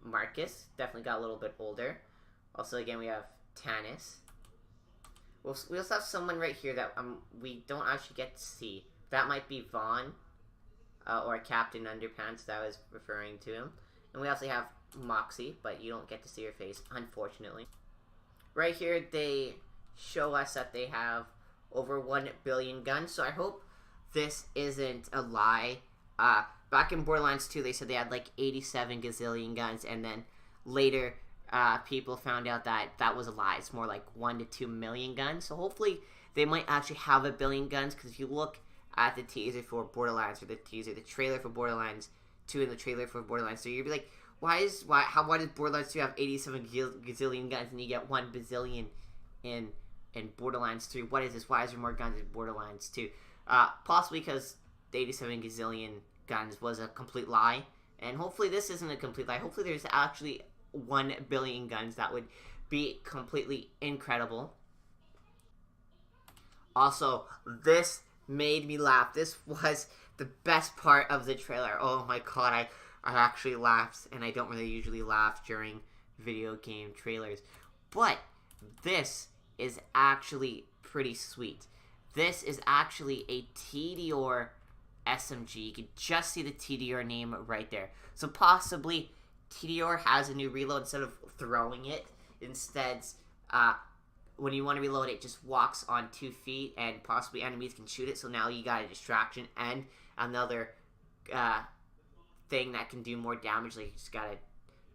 Marcus. Definitely got a little bit older. Also, again, we have Tannis. We also have someone right here that we don't actually get to see. That might be Vaughn, or Captain Underpants that I was referring to him. And we also have Moxie, but you don't get to see her face, unfortunately. Right here, they show us that they have over 1 billion guns, so I hope this isn't a lie. Back in Borderlands 2, they said they had like 87 gazillion guns, and then later, people found out that that was a lie. It's more like 1 to 2 million guns, so hopefully they might actually have 1 billion guns, because if you look at the teaser for Borderlands, or the trailer for Borderlands 2 and the trailer for Borderlands 3, you'd be like, why does Borderlands 2 have 87 gazillion guns and you get 1 bazillion in Borderlands 3? What is this? Why is there more guns in Borderlands 2? Possibly because the 87 gazillion guns was a complete lie, and hopefully this isn't a complete lie. Hopefully there's actually 1 billion guns. That would be completely incredible. Also, this made me laugh. This was the best part of the trailer. Oh my god, I actually laughed, and I don't really usually laugh during video game trailers. But this is actually pretty sweet. This is actually a TDR SMG. You can just see the TDR name right there. So possibly TDR has a new reload. Instead of throwing it, instead, when you want to reload it, just walks on 2 feet, and possibly enemies can shoot it. So now you got a distraction and another thing that can do more damage. Like you just got a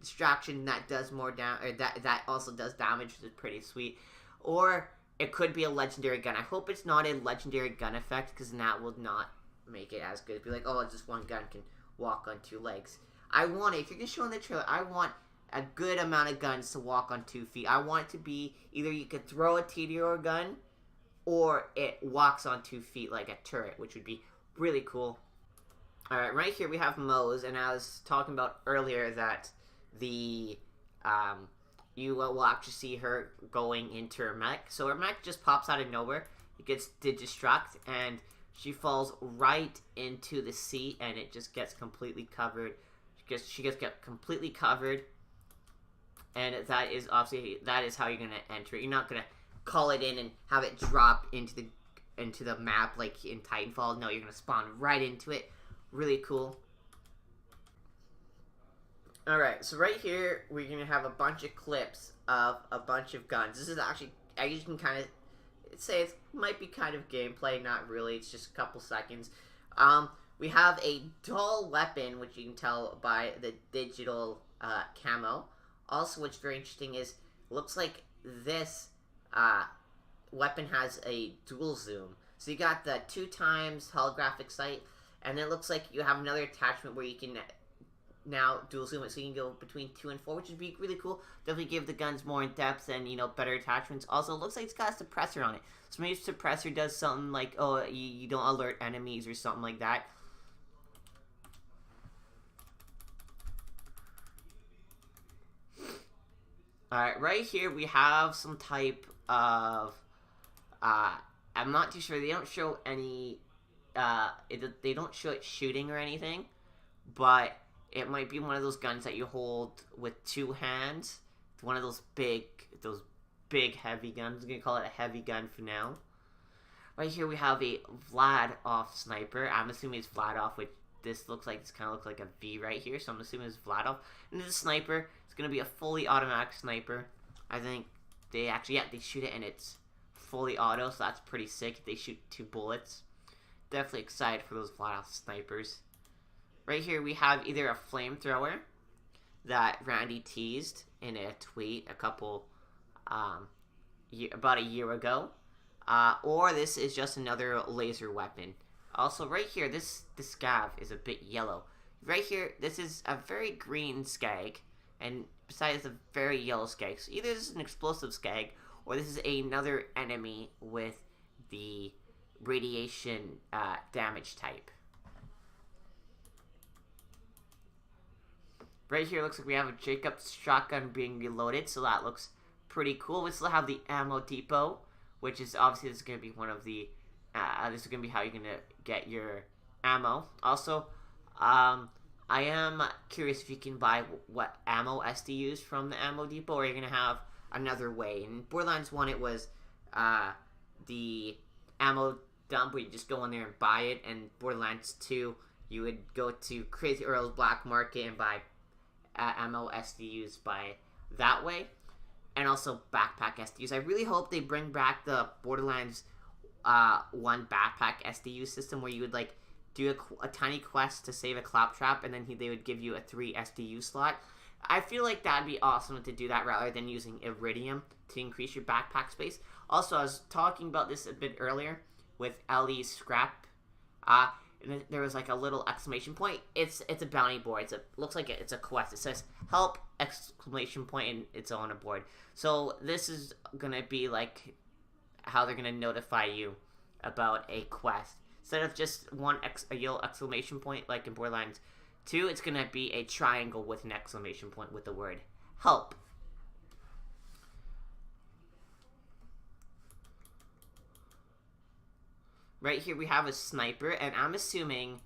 distraction that does more damage, or that also does damage, which is pretty sweet. Or it could be a legendary gun. I hope it's not a legendary gun effect, because that will not make it as good. It'd be like, oh, just one gun can walk on 2 legs. I want it. If you're gonna show in the trailer, I want a good amount of guns to walk on 2 feet. I want it to be either you could throw a TDR gun, or it walks on 2 feet like a turret, which would be really cool. Alright, right here we have Mose, and I was talking about earlier that the, you will actually see her going into her mech. So her mech just pops out of nowhere. It gets to destruct, and she falls right into the sea, and it just gets completely covered. She gets completely covered, and that is obviously, that is how you're gonna enter it. You're not gonna call it in and have it drop into the map like in Titanfall. No, you're gonna spawn right into it. Really cool. Alright, so right here, we're going to have a bunch of clips of a bunch of guns. This is actually, I guess you can kind of say it might be kind of gameplay, not really, it's just a couple seconds. We have a dull weapon, which you can tell by the digital camo. Also, what's very interesting is, looks like this weapon has a dual zoom. So you got the 2x holographic sight, and it looks like you have another attachment where you can now dual zoom it, so you can go between 2 and 4, which would be really cool. Definitely give the guns more in depth and, you know, better attachments. Also, it looks like it's got a suppressor on it. So maybe suppressor does something like, oh, you don't alert enemies or something like that. Alright, right here we have some type of, I'm not too sure, they don't show any, they don't show it shooting or anything, but it might be one of those guns that you hold with two hands. It's one of those big heavy guns. I'm gonna call it a heavy gun for now. Right here we have a Vladov sniper. I'm assuming it's Vladov, which this looks like, this kind of looks like a V right here, so I'm assuming it's Vladov. And this is a sniper. It's gonna be a fully automatic sniper. I think they actually, yeah, they shoot it and it's fully auto, so that's pretty sick. They shoot 2 bullets. Definitely excited for those Vladov snipers. Right here we have either a flamethrower that Randy teased in a tweet a couple, about a year ago, or this is just another laser weapon. Also, right here, this scav is a bit yellow. Right here, this is a very green skag, and besides a very yellow skag. So either this is an explosive skag, or this is another enemy with the radiation damage type. Right here, looks like we have a Jacob's shotgun being reloaded, so that looks pretty cool. We still have the ammo depot, which is obviously this is going to be one of the, this is going to be how you're going to get your ammo. Also, I am curious if you can buy what ammo SDUs from the ammo depot, or you're going to have another way. In Borderlands 1, it was the ammo dump where you just go in there and buy it, and Borderlands 2, you would go to Crazy Earl's black market and buy ammo SDUs by that way, and also backpack SDUs. I really hope they bring back the Borderlands 1 backpack SDU system where you would like do a tiny quest to save a claptrap, and then they would give you a 3 SDU slot. I feel like that'd be awesome to do that rather than using Iridium to increase your backpack space. Also, I was talking about this a bit earlier with Ellie's scrap. There was like a little exclamation point. It's a bounty board. Looks like it's a quest. It says help exclamation point and it's on a board. So this is gonna be like how they're gonna notify you about a quest. Instead of just a yellow exclamation point like in Borderlands 2, it's gonna be a triangle with an exclamation point with the word help. Right here we have a sniper, and I'm assuming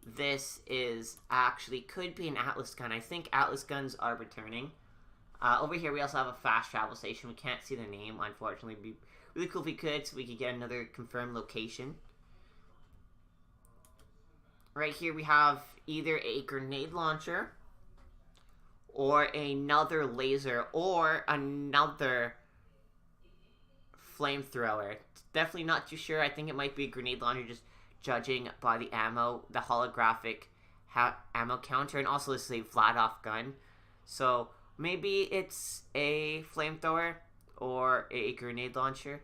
this is actually, could be an Atlas gun. I think Atlas guns are returning. Over here we also have a fast travel station. We can't see the name, unfortunately. It'd be really cool if we could, so we could get another confirmed location. Right here we have either a grenade launcher, or another laser, or another flamethrower. Definitely not too sure. I think it might be a grenade launcher, just judging by the ammo, the holographic ammo counter, and also this is a Vladov gun. So maybe it's a flamethrower or a grenade launcher,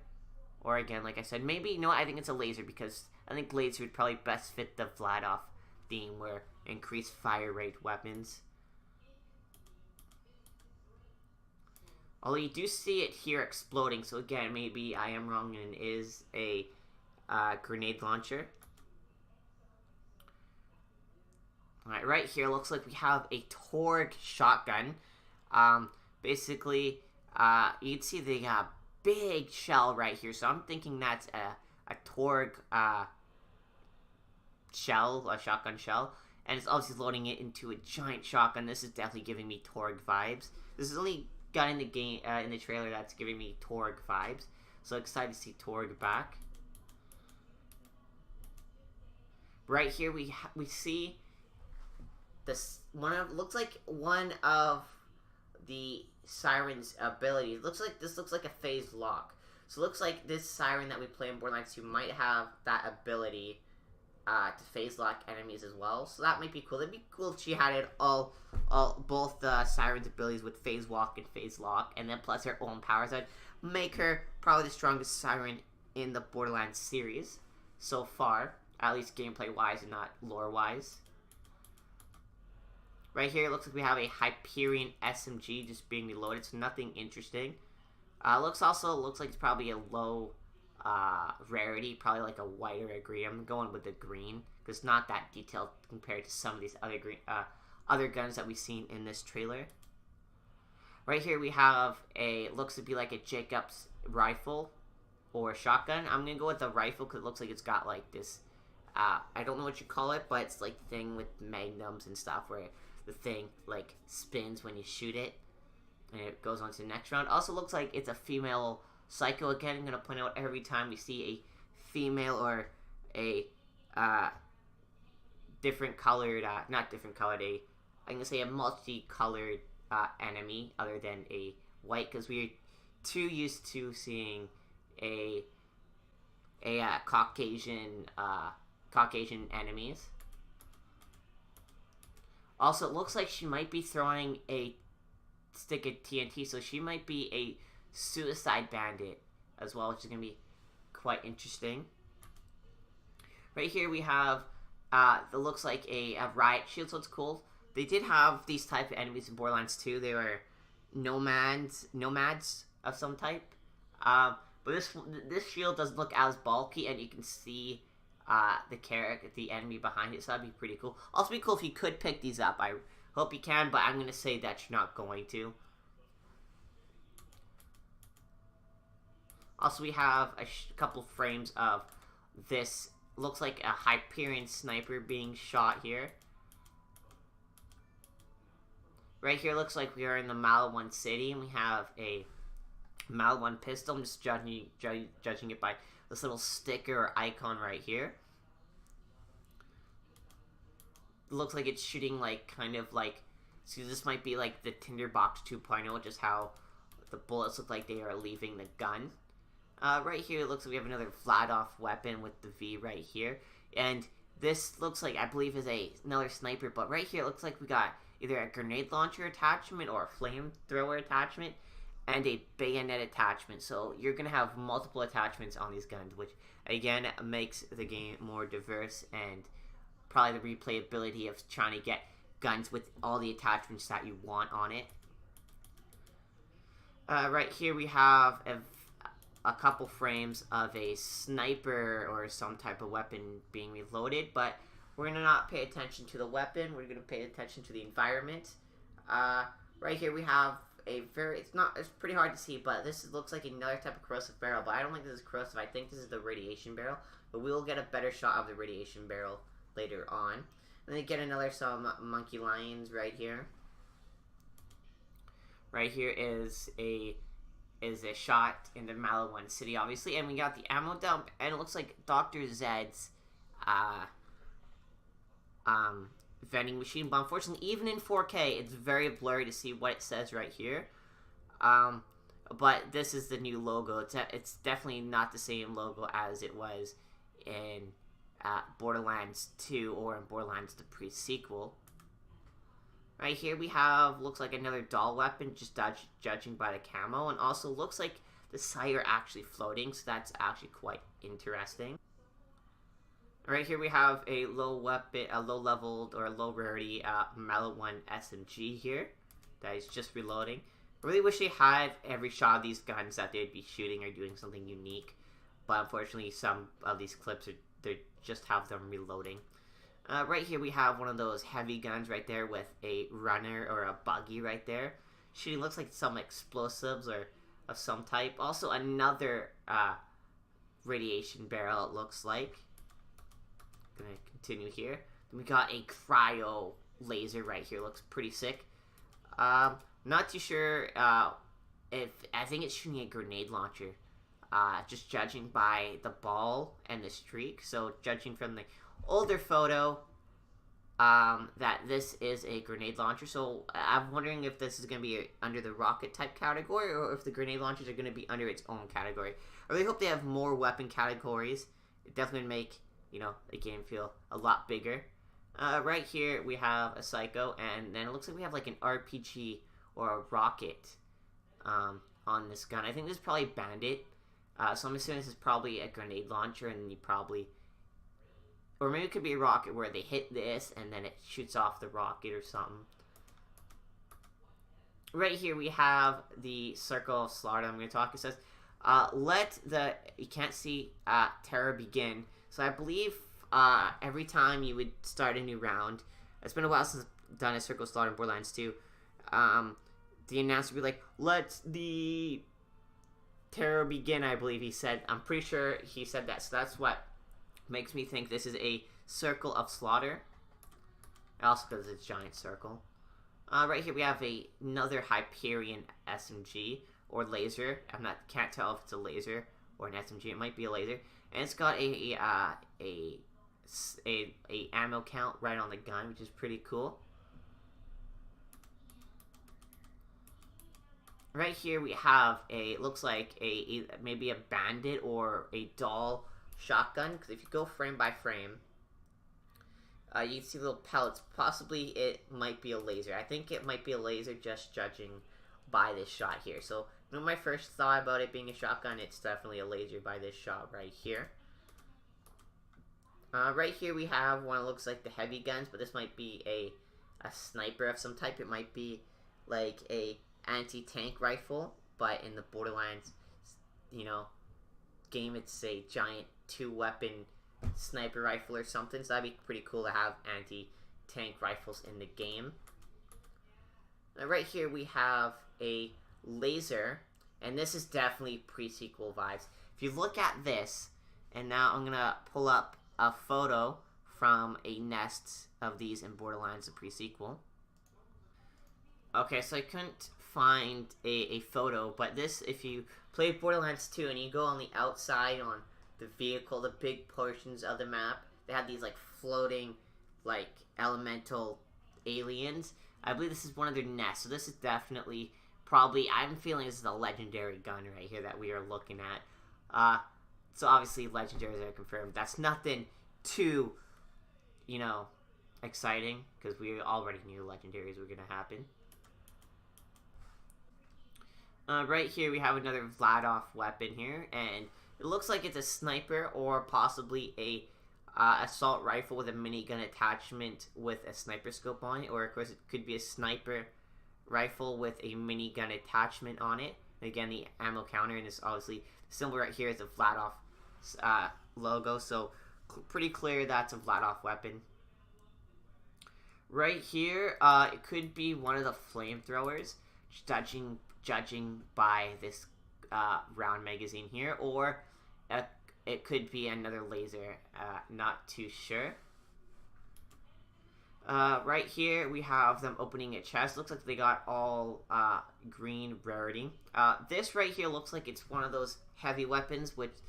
or again, like I said, maybe, you know what, I think it's a laser, because I think laser would probably best fit the Vladov theme, where increased fire rate weapons. Although you do see it here exploding, so again, maybe I am wrong and it is a grenade launcher. Alright, right here looks like we have a Torg shotgun. Basically, you'd see the big shell right here, so I'm thinking that's a Torg shell, a shotgun shell. And it's obviously loading it into a giant shotgun. This is definitely giving me Torg vibes. This is only got in the game, in the trailer, that's giving me Torg vibes. So excited to see Torg back. Right here we see this looks like one of the Siren's abilities. This looks like a phase lock. So it looks like this Siren that we play in Borderlands 2 might have that ability to phase lock enemies as well. So that might be cool. It'd be cool if she had it both the Siren's abilities with phase walk and phase lock, and then plus her own powers. That'd make her probably the strongest Siren in the Borderlands series so far, at least gameplay wise and not lore wise. Right here it looks like we have a Hyperion SMG just being reloaded, so nothing interesting. Looks like it's probably a low rarity, probably like a white or a green. I'm going with the green because it's not that detailed compared to some of these other guns that we've seen in this trailer. Right here we have looks to be like a Jacob's rifle or shotgun. I'm gonna go with the rifle because it looks like it's got like this, I don't know what you call it, but it's like the thing with magnums and stuff where the thing like spins when you shoot it and it goes on to the next round. Also looks like it's a female psycho. Again, I'm gonna point out every time we see a female or a different colored, not different colored, I'm gonna say a multicolored enemy other than a white, because we're too used to seeing a Caucasian enemies. Also, it looks like she might be throwing a stick of TNT, so she might be a suicide bandit as well, which is gonna be quite interesting. Right here we have it looks like a riot shield, so it's cool. They did have these type of enemies in Borderlands 2. They were nomads of some type. But this shield doesn't look as bulky, and you can see the enemy behind it, so that'd be pretty cool. Also, be cool if you could pick these up. I hope you can, but I'm gonna say that you're not going to. Also, we have a couple frames of this. Looks like a Hyperion sniper being shot here. Right here looks like we are in the Malawan city, and we have a Malawan pistol. I'm just judging it by this little sticker or icon right here. It looks like it's shooting like kind of like, see, this might be like the Tinderbox 2.0, just how the bullets look like they are leaving the gun. Right here it looks like we have another flat-off weapon with the V right here, and this looks like, I believe, is another sniper, but right here it looks like we got either a grenade launcher attachment or a flamethrower attachment and a bayonet attachment. So you're going to have multiple attachments on these guns, which again makes the game more diverse, and probably the replayability of trying to get guns with all the attachments that you want on it. Right here we have a couple frames of a sniper or some type of weapon being reloaded, but we're going to not pay attention to the weapon. We're going to pay attention to the environment. Right here we have it's pretty hard to see, but this looks like another type of corrosive barrel, but I don't think this is corrosive. I think this is the radiation barrel, but we will get a better shot of the radiation barrel later on. And then get some monkey lions right here. Right here is a shot in the Malawan city, obviously, and we got the ammo dump, and it looks like Dr. Zed's vending machine, but unfortunately, even in 4K, it's very blurry to see what it says right here. But this is the new logo. It's definitely not the same logo as it was in Borderlands 2 or in Borderlands the pre-sequel. Right here we have, looks like another doll weapon, just judging by the camo, and also looks like the sight are actually floating, so that's actually quite interesting. Right here we have a low-leveled or low-rarity Malawan SMG here that is just reloading. I really wish they had every shot of these guns that they'd be shooting or doing something unique, but unfortunately some of these clips they just have them reloading. Right here we have one of those heavy guns right there with a runner or a buggy right there. Shooting looks like some explosives or of some type. Also another radiation barrel, it looks like. Gonna continue here. Then we got a cryo laser right here. Looks pretty sick. Not too sure if I think it's shooting a grenade launcher. Just judging by the ball and the streak. So judging from the older photo, that this is a grenade launcher. So I'm wondering if this is going to be under the rocket type category, or if the grenade launchers are going to be under its own category. I really hope they have more weapon categories. It definitely would make, the game feel a lot bigger. Right here we have a Psycho, and then it looks like we have like an RPG or a rocket on this gun. I think this is probably Bandit. So I'm assuming this is probably a grenade launcher, and you probably, or maybe it could be a rocket where they hit this and then it shoots off the rocket or something. Right here we have the Circle of Slaughter. I'm going to talk. It says, you can't see terror begin. So I believe every time you would start a new round, it's been a while since I've done a Circle of Slaughter in Borderlands 2, the announcer would be like, "Let the terror begin," I believe he said. I'm pretty sure he said that, so that's what makes me think this is a circle of slaughter. Also because it's a giant circle. Right here we have another Hyperion SMG or laser. Can't tell if it's a laser or an SMG. It might be a laser, and it's got a ammo count right on the gun, which is pretty cool. Right here we have looks like maybe a bandit or a doll shotgun, because if you go frame by frame, you can see little pellets. Possibly it might be a laser. I think it might be a laser, just judging by this shot here. So when my first thought about it being a shotgun, it's definitely a laser by this shot right here. Right here we have one that looks like the heavy guns, but this might be a sniper of some type. It might be like a anti-tank rifle, but in the Borderlands, game, it's a giant 2-weapon sniper rifle or something. So that'd be pretty cool to have anti-tank rifles in the game. Now, right here we have a laser, and this is definitely pre-sequel vibes. If you look at this, and now I'm gonna pull up a photo from a nest of these in Borderlands, a pre-sequel. Okay, so I couldn't find a photo, but this, if you play Borderlands 2 and you go on the outside on the vehicle, the big portions of the map, they have these like floating like elemental aliens. I believe this is one of their nests, so this is definitely probably, I'm feeling this is a legendary gun right here that we are looking at. So obviously legendaries are confirmed. That's nothing too, exciting, because we already knew legendaries were going to happen. Right here we have another Vladoff weapon here, and it looks like it's a sniper or possibly a assault rifle with a minigun attachment with a sniper scope on it, or of course it could be a sniper rifle with a minigun attachment on it. And again, the ammo counter, and this obviously symbol right here is a Vladoff logo, so pretty clear that's a Vladoff weapon. Right here, it could be one of the flamethrowers, judging by this round magazine here, or it could be another laser, not too sure. Right here we have them opening a chest. Looks like they got all green rarity. This right here looks like it's one of those heavy weapons with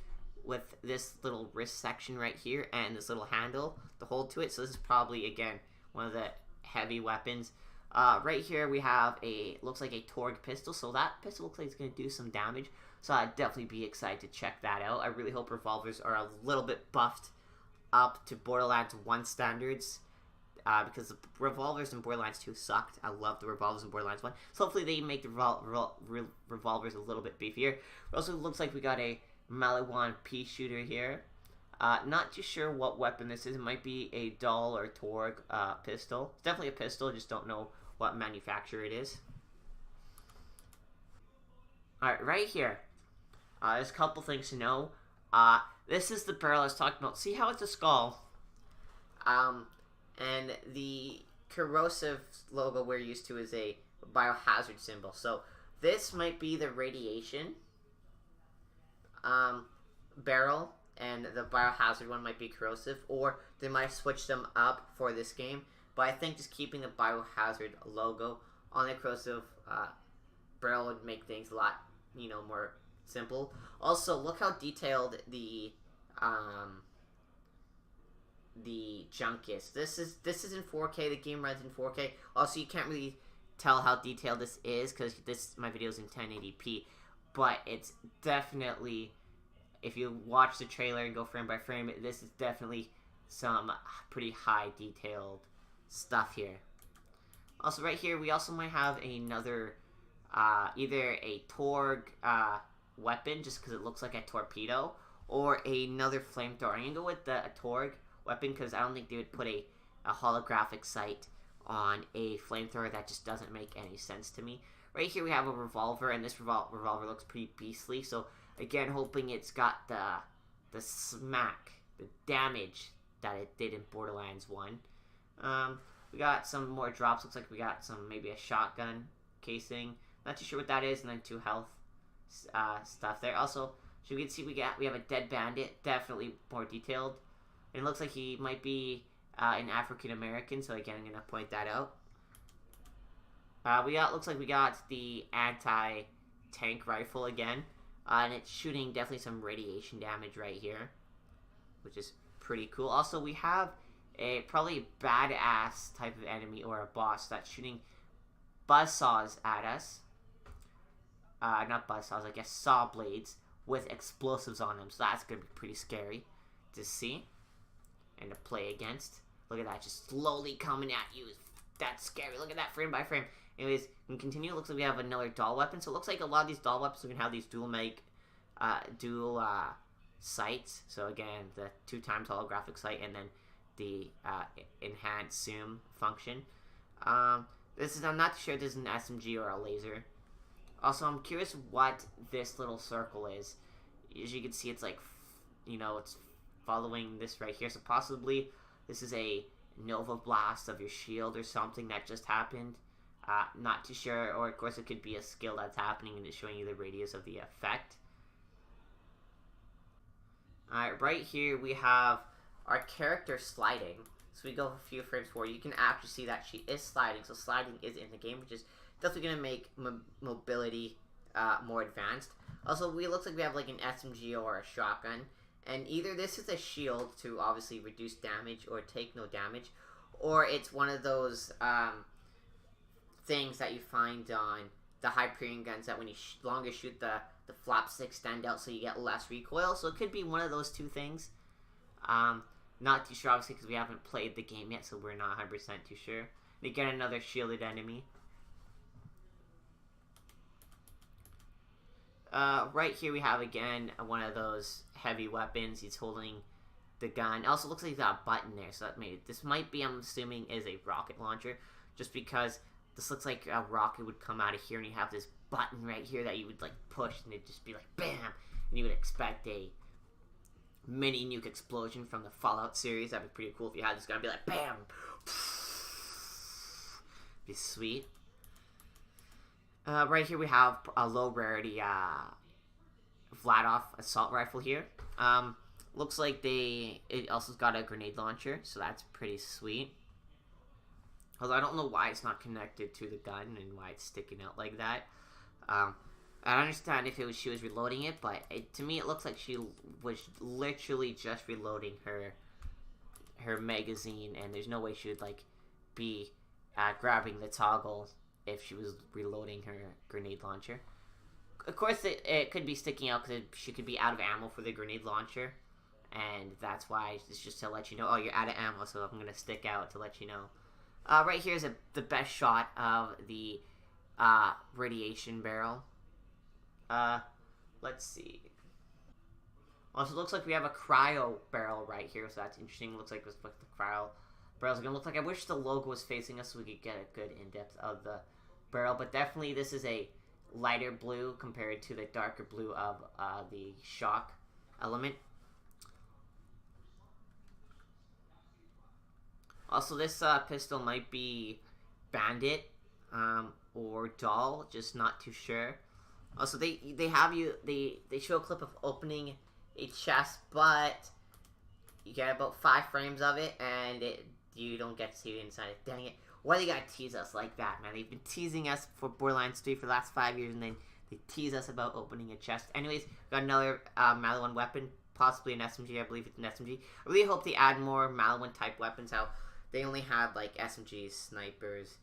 this little wrist section right here and this little handle to hold to it. So this is probably, again, one of the heavy weapons. Right here we have looks like a Torg pistol, so that pistol looks like it's going to do some damage, so I'd definitely be excited to check that out. I really hope revolvers are a little bit buffed up to Borderlands 1 standards, because the revolvers in Borderlands 2 sucked. I love the revolvers in Borderlands 1, so hopefully they make the revolvers a little bit beefier. It also looks like we got a Maliwan pea shooter here. Not too sure what weapon this is. It might be a Dahl or Torg pistol. It's definitely a pistol, just don't know what manufacturer it is. Alright, right here, there's a couple things to know. This is the barrel I was talking about. See how it's a skull? And the corrosive logo we're used to is a biohazard symbol. So this might be the radiation barrel, and the biohazard one might be corrosive, or they might have switched them up for this game. But I think just keeping the biohazard logo on the corrosive barrel would make things a lot, more simple. Also, look how detailed the junk is. This is in 4K. The game runs in 4K. Also, you can't really tell how detailed this is because my video is in 1080p. But it's definitely, if you watch the trailer and go frame by frame, this is definitely some pretty high detailed stuff here. Also, right here, we also might have another, either a Torg weapon, just because it looks like a torpedo, or another flamethrower. I'm going to go with the Torg weapon, because I don't think they would put a holographic sight on a flamethrower. That just doesn't make any sense to me. Right here we have a revolver, and this revolver looks pretty beastly, so again, hoping it's got the smack, the damage that it did in Borderlands 1. We got some more drops. Looks like we got maybe a shotgun casing. Not too sure what that is. And then 2 health stuff there. Also, so we can see we have a dead bandit. Definitely more detailed. And it looks like he might be an African American. So again, I'm gonna point that out. Looks like we got the anti-tank rifle again. And it's shooting definitely some radiation damage right here, which is pretty cool. Also, we have probably a badass type of enemy or a boss that's shooting buzzsaws at us. Not buzzsaws, I guess saw blades with explosives on them. So that's going to be pretty scary to see and to play against. Look at that, just slowly coming at you. That's scary. Look at that, frame by frame. Anyways, we can continue. It looks like we have another doll weapon. So it looks like a lot of these doll weapons are going to have these dual sights. So again, the 2 times holographic sight and then the enhanced zoom function. I'm not sure if this is an SMG or a laser. Also, I'm curious what this little circle is. As you can see, it's like, it's following this right here. So possibly this is a Nova Blast of your shield or something that just happened. Not too sure. Or, of course, it could be a skill that's happening and it's showing you the radius of the effect. Alright, right here we have our character sliding. So we go a few frames forward. You can actually see that she is sliding. So sliding is in the game, which is definitely going to make mobility more advanced. Also, it looks like we have like an SMG or a shotgun. And either this is a shield to obviously reduce damage or take no damage. Or it's one of those things that you find on the Hyperion guns that when you longer shoot, the flaps extend out so you get less recoil. So it could be one of those 2 things. Not too sure, obviously, because we haven't played the game yet, so we're not 100% too sure. We get another shielded enemy. Right here we have, again, one of those heavy weapons. He's holding the gun. It also looks like he's got a button there, so this might be, I'm assuming, is a rocket launcher, just because this looks like a rocket would come out of here, and you have this button right here that you would, like, push, and it'd just be like, bam! And you would expect a mini nuke explosion from the Fallout series. That'd be pretty cool if you had this gun. Be like, bam! Be sweet. Right here we have a low rarity Vladov assault rifle here. Looks like it also got a grenade launcher, so that's pretty sweet. Although I don't know why it's not connected to the gun and why it's sticking out like that. I understand if she was reloading it, but to me it looks like she was literally just reloading her magazine, and there's no way she would like be grabbing the toggle if she was reloading her grenade launcher. Of course, it could be sticking out because she could be out of ammo for the grenade launcher, and that's why it's just to let you know, oh, you're out of ammo, so I'm gonna stick out to let you know. Right here is the best shot of the radiation barrel. Let's see. Also, it looks like we have a cryo barrel right here, so that's interesting. It looks like the cryo barrel's gonna look like. I wish the logo was facing us so we could get a good in-depth of the barrel, but definitely this is a lighter blue compared to the darker blue of the shock element. Also, this pistol might be Bandit or Doll, just not too sure. Also, they show a clip of opening a chest, but you get about 5 frames of it, and you don't get to see inside it. Dang it. Why do they gotta tease us like that, man? They've been teasing us for Borderlands 3 for the last 5 years, and then they tease us about opening a chest. Anyways, got another Maliwan weapon, possibly an SMG. I believe it's an SMG. I really hope they add more Maliwan type weapons. How they only had like SMGs, snipers,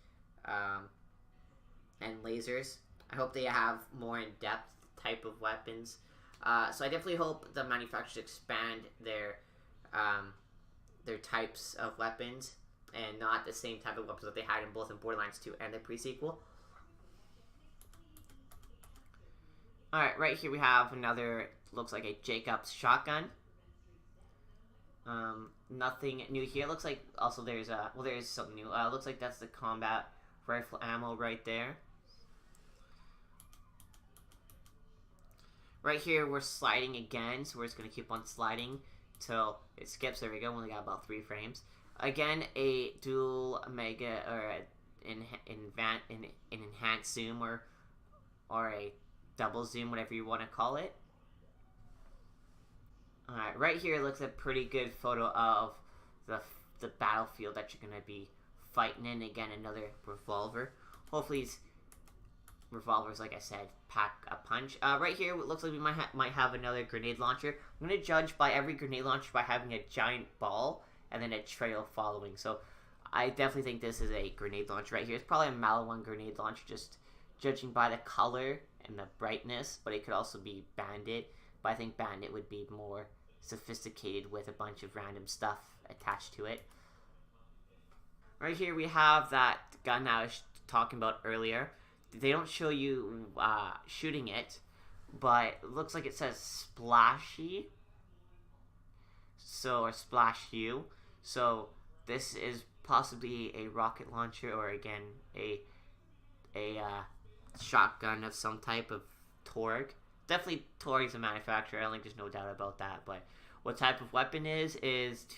and lasers. I hope they have more in-depth type of weapons. So I definitely hope the manufacturers expand their types of weapons, and not the same type of weapons that they had in both Borderlands 2 and the pre-sequel. Alright, right here we have another, looks like a Jacobs shotgun. Nothing new here. Looks like also there's something new. Looks like that's the combat rifle ammo right there. Right here we're sliding again, so we're just gonna keep on sliding till it skips. There we go. Only got about 3 frames. Again, a dual mega or an enhanced zoom or or a double zoom, whatever you want to call it. Alright, right here looks a pretty good photo of the battlefield that you're going to be fighting in. Again, another revolver. Hopefully these revolvers, like I said, pack a punch. Right here, it looks like we might have another grenade launcher. I'm going to judge by every grenade launcher by having a giant ball and then a trail following. So I definitely think this is a grenade launcher right here. It's probably a Maliwan grenade launcher, just judging by the color and the brightness, but it could also be Bandit. But I think Bandit would be more sophisticated with a bunch of random stuff attached to it. Right here we have that gun I was talking about earlier. They don't show you shooting it, but it looks like it says Splashy. Or Splash You. So this is possibly a rocket launcher, or again a shotgun of some type of Torg. Definitely Torg's a manufacturer. I don't think there's no doubt about that. But what type of weapon is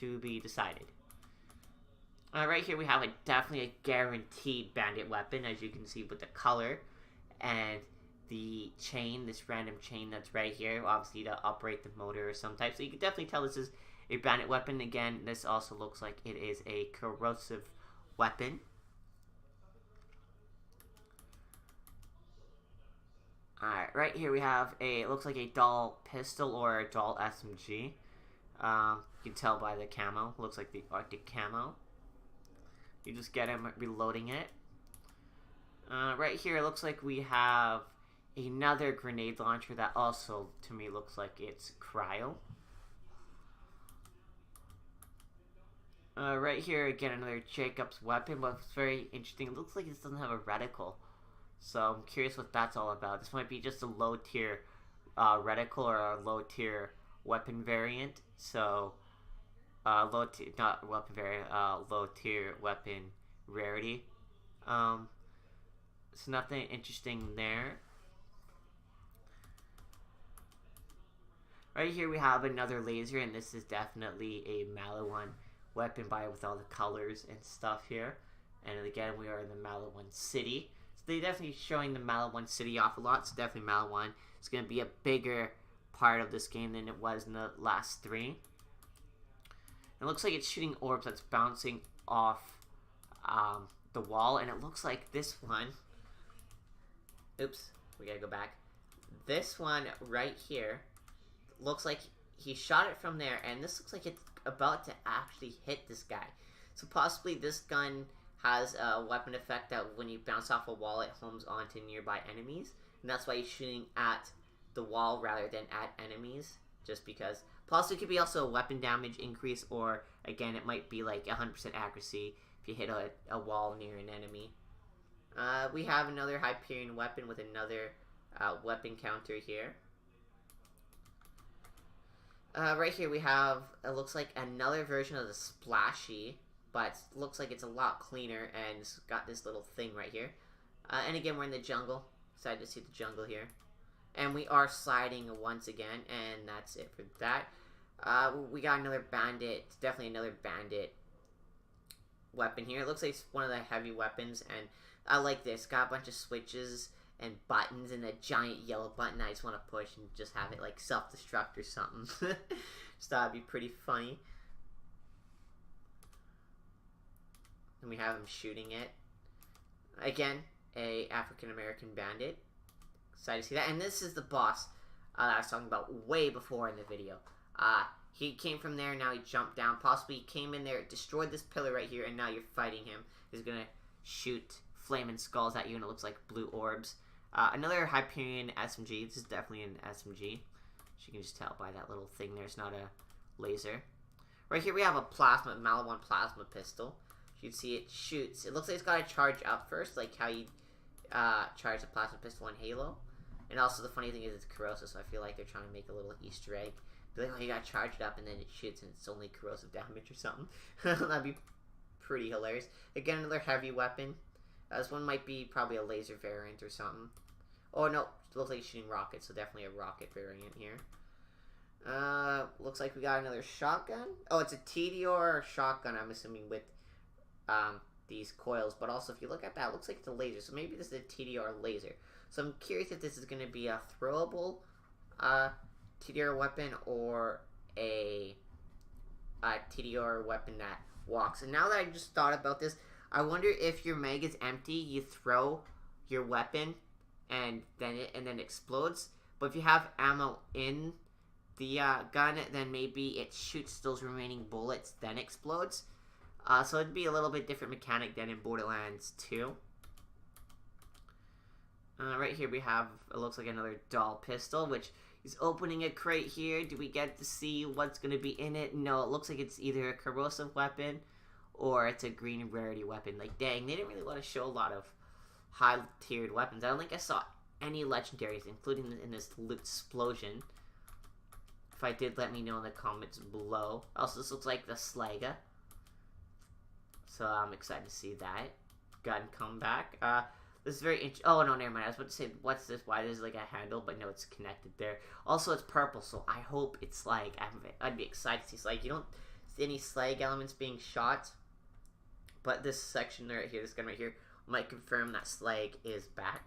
to be decided. Right here we have definitely a guaranteed Bandit weapon, as you can see with the color and the chain, this random chain that's right here, obviously to operate the motor or some type. So you can definitely tell this is a Bandit weapon. Again, this also looks like it is a corrosive weapon. Alright, right here we have it looks like a dull pistol or a dull SMG. You can tell by the camo. Looks like the Arctic camo. You just get him reloading it. Right here it looks like we have another grenade launcher that also, to me, looks like it's cryo. Right here again, another Jacob's weapon, but it's very interesting. It looks like this doesn't have a reticle. So I'm curious what that's all about. This might be just a low tier reticle or a low tier weapon variant. So low tier, not weapon variant, low tier weapon rarity. It's nothing interesting there. Right here we have another laser, and this is definitely a Maliwan weapon with all the colors and stuff here. And again, we are in the Maliwan City. So they're definitely showing the Maliwan City off a lot. So definitely Maliwan is going to be a bigger part of this game than it was in the last 3. It looks like it's shooting orbs that's bouncing off the wall, and it looks like this one. Oops, we gotta go back. This one right here looks like he shot it from there, and this looks like it's about to actually hit this guy. So possibly this gun has a weapon effect that when you bounce off a wall, it homes onto nearby enemies, and that's why he's shooting at the wall rather than at enemies, just because. Plus, it could be also a weapon damage increase, or again, it might be like 100% accuracy if you hit a wall near an enemy. We have another Hyperion weapon with another weapon counter here. Right here we have, it looks like another version of the Splashy, but it looks like it's a lot cleaner, and it's got this little thing right here. And again, we're in the jungle. Excited to see the jungle here. And we are sliding once again, and that's it for that. We got another bandit, definitely another bandit weapon here. It looks like it's one of the heavy weapons, and I like this. Got a bunch of switches and buttons and a giant yellow button I just want to push and just have it like self-destruct or something. Just thought it'd be pretty funny. And we have him shooting it. Again, a African-American bandit. Excited to see that. And this is the boss that I was talking about way before in the video. He came from there, now he jumped down. Possibly he came in there, destroyed this pillar right here, and now you're fighting him. He's gonna shoot flaming skulls at you, and it looks like blue orbs. Another Hyperion SMG. This is definitely an SMG. You can just tell by that little thing there. It's not a laser. Right here we have a Maliwan plasma pistol. You can see it shoots. It looks like it's got to charge up first, like how you charge a plasma pistol in Halo. And also the funny thing is it's corrosive, so I feel like they're trying to make a little Easter egg. Be like, oh, you got to charge it up, and then it shoots, and it's only corrosive damage or something. That'd be pretty hilarious. Again, another heavy weapon. This one might be probably a laser variant or something. Oh, no. It looks like he's shooting rockets, so definitely a rocket variant here. Looks like we got another shotgun. Oh, it's a TDR shotgun, I'm assuming, with these coils. But also, if you look at that, it looks like it's a laser. So maybe this is a TDR laser. So I'm curious if this is going to be a throwable TDR weapon or a TDR weapon that walks. And now that I just thought about this, I wonder if your mag is empty, you throw your weapon and then it explodes. But if you have ammo in the gun, then maybe it shoots those remaining bullets, then explodes. So it'd be a little bit different mechanic than in Borderlands 2. Right here we have, it looks like another doll pistol, which is opening a crate here. Do we get to see what's going to be in it? No, it looks like it's either a corrosive weapon or it's a green rarity weapon. Like, dang, they didn't really want to show a lot of high-tiered weapons. I don't think I saw any legendaries, including in this loot explosion. If I did, let me know in the comments below. Also, this looks like the Slaga. So I'm excited to see that gun come back. This is very interesting. Oh, no, never mind. I was about to say, what's this? Why there's like a handle, but no, it's connected there. Also, it's purple, so I hope it's like, I'd be excited to see Slag. You don't see any Slag elements being shot, but this section right here, this gun right here, might confirm that Slag is back.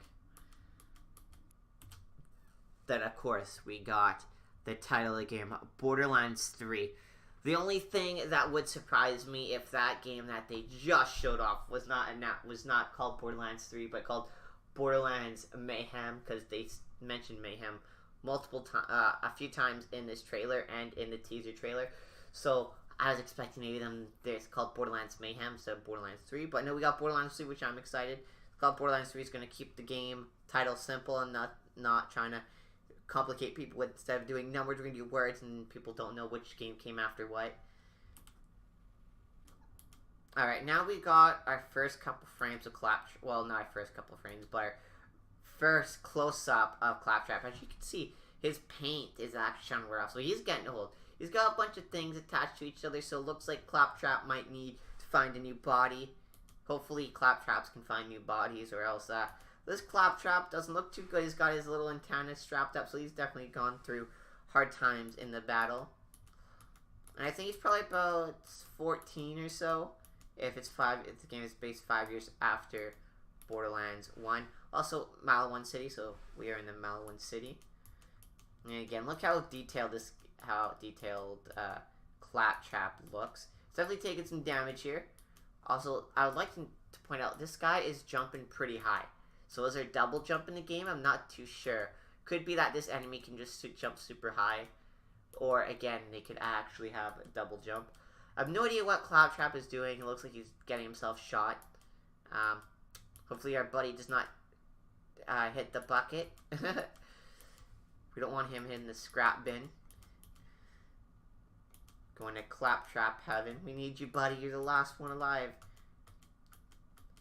Then, of course, we got the title of the game, Borderlands 3. The only thing that would surprise me if that game that they just showed off was not called Borderlands 3, but called Borderlands Mayhem, because they mentioned Mayhem a few times in this trailer and in the teaser trailer. So I was expecting maybe there's called Borderlands Mayhem, so Borderlands 3. But no, we got Borderlands 3, which I'm excited. It's called Borderlands 3 is going to keep the game title simple and not trying to complicate people with, instead of doing numbers, we're going to do words and people don't know which game came after what. Alright, now we got our first couple frames of Claptrap. Well, not our first couple frames, but our first close-up of Claptrap. As you can see, his paint is actually on rough, so he's getting old. He's got a bunch of things attached to each other, so it looks like Claptrap might need to find a new body. Hopefully Claptraps can find new bodies, or else this Claptrap doesn't look too good. He's got his little antennas strapped up, so he's definitely gone through hard times in the battle. And I think he's probably about 14 or so, if the game is based 5 years after Borderlands 1. Also, Maliwan City, so we are in the Maliwan City. And again, look how detailed Claptrap looks. It's definitely taking some damage here. Also, I would like to point out, this guy is jumping pretty high. So is there double jump in the game? I'm not too sure. Could be that this enemy can just jump super high. Or, again, they could actually have a double jump. I have no idea what Claptrap is doing. It looks like he's getting himself shot. Hopefully our buddy does not hit the bucket. We don't want him hitting the scrap bin. Going to Claptrap heaven. We need you, buddy. You're the last one alive.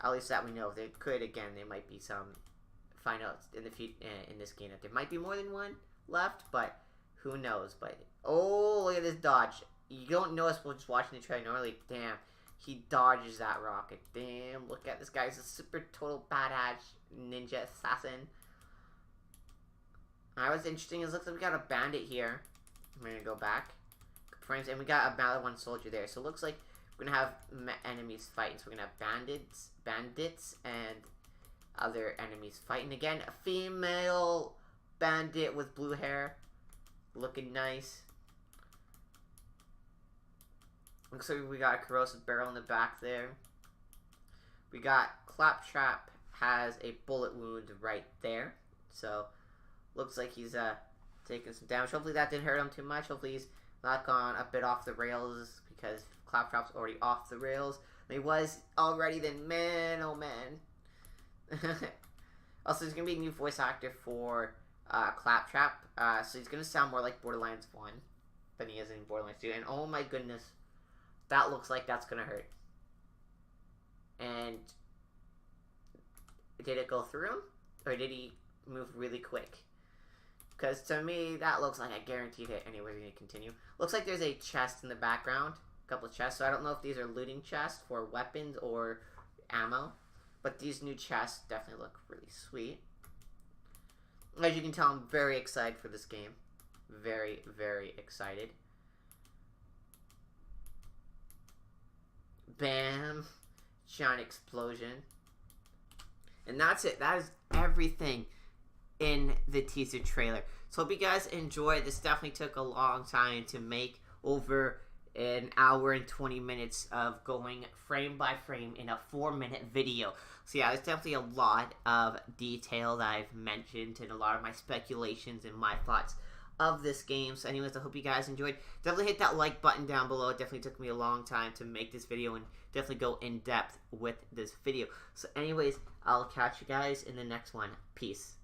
At least that we know. There could, again, there might be some, find out in this game that there might be more than one left, but who knows. But, oh, look at this dodge. You don't notice while just watching the trailer normally. Damn, he dodges that rocket. Damn, look at this guy. He's a super total badass ninja assassin. Alright, what's interesting is, looks like we got a bandit here. I'm going to go back. Frames, and we got a Maliwan soldier there. So it looks like we're going to have enemies fighting. So we're going to have bandits, and other enemies fighting. Again, a female bandit with blue hair. Looking nice. Looks like we got a corrosive barrel in the back there. We got Claptrap has a bullet wound right there. So, looks like he's taking some damage. Hopefully that didn't hurt him too much. Hopefully he's not gone a bit off the rails, because Claptrap's already off the rails. And he was already, then man, oh man. Also, there's going to be a new voice actor for Claptrap. So he's going to sound more like Borderlands 1 than he is in Borderlands 2. And oh my goodness, that looks like that's going to hurt. And did it go through him? Or did he move really quick? Because to me, that looks like a guaranteed hit. Anyway, we're going to continue. Looks like there's a chest in the background. A couple of chests. So I don't know if these are looting chests for weapons or ammo. But these new chests definitely look really sweet. As you can tell, I'm very excited for this game. Very, very excited. Bam. Giant explosion. And that's it. That is everything in the teaser trailer. So hope you guys enjoyed. This definitely took a long time to make, over an hour and 20 minutes of going frame by frame in a 4-minute video. So yeah, there's definitely a lot of detail that I've mentioned and a lot of my speculations and my thoughts of this game. So anyways, I hope you guys enjoyed. Definitely hit that like button down below. It definitely took me a long time to make this video and definitely go in depth with this video. So anyways, I'll catch you guys in the next one. Peace.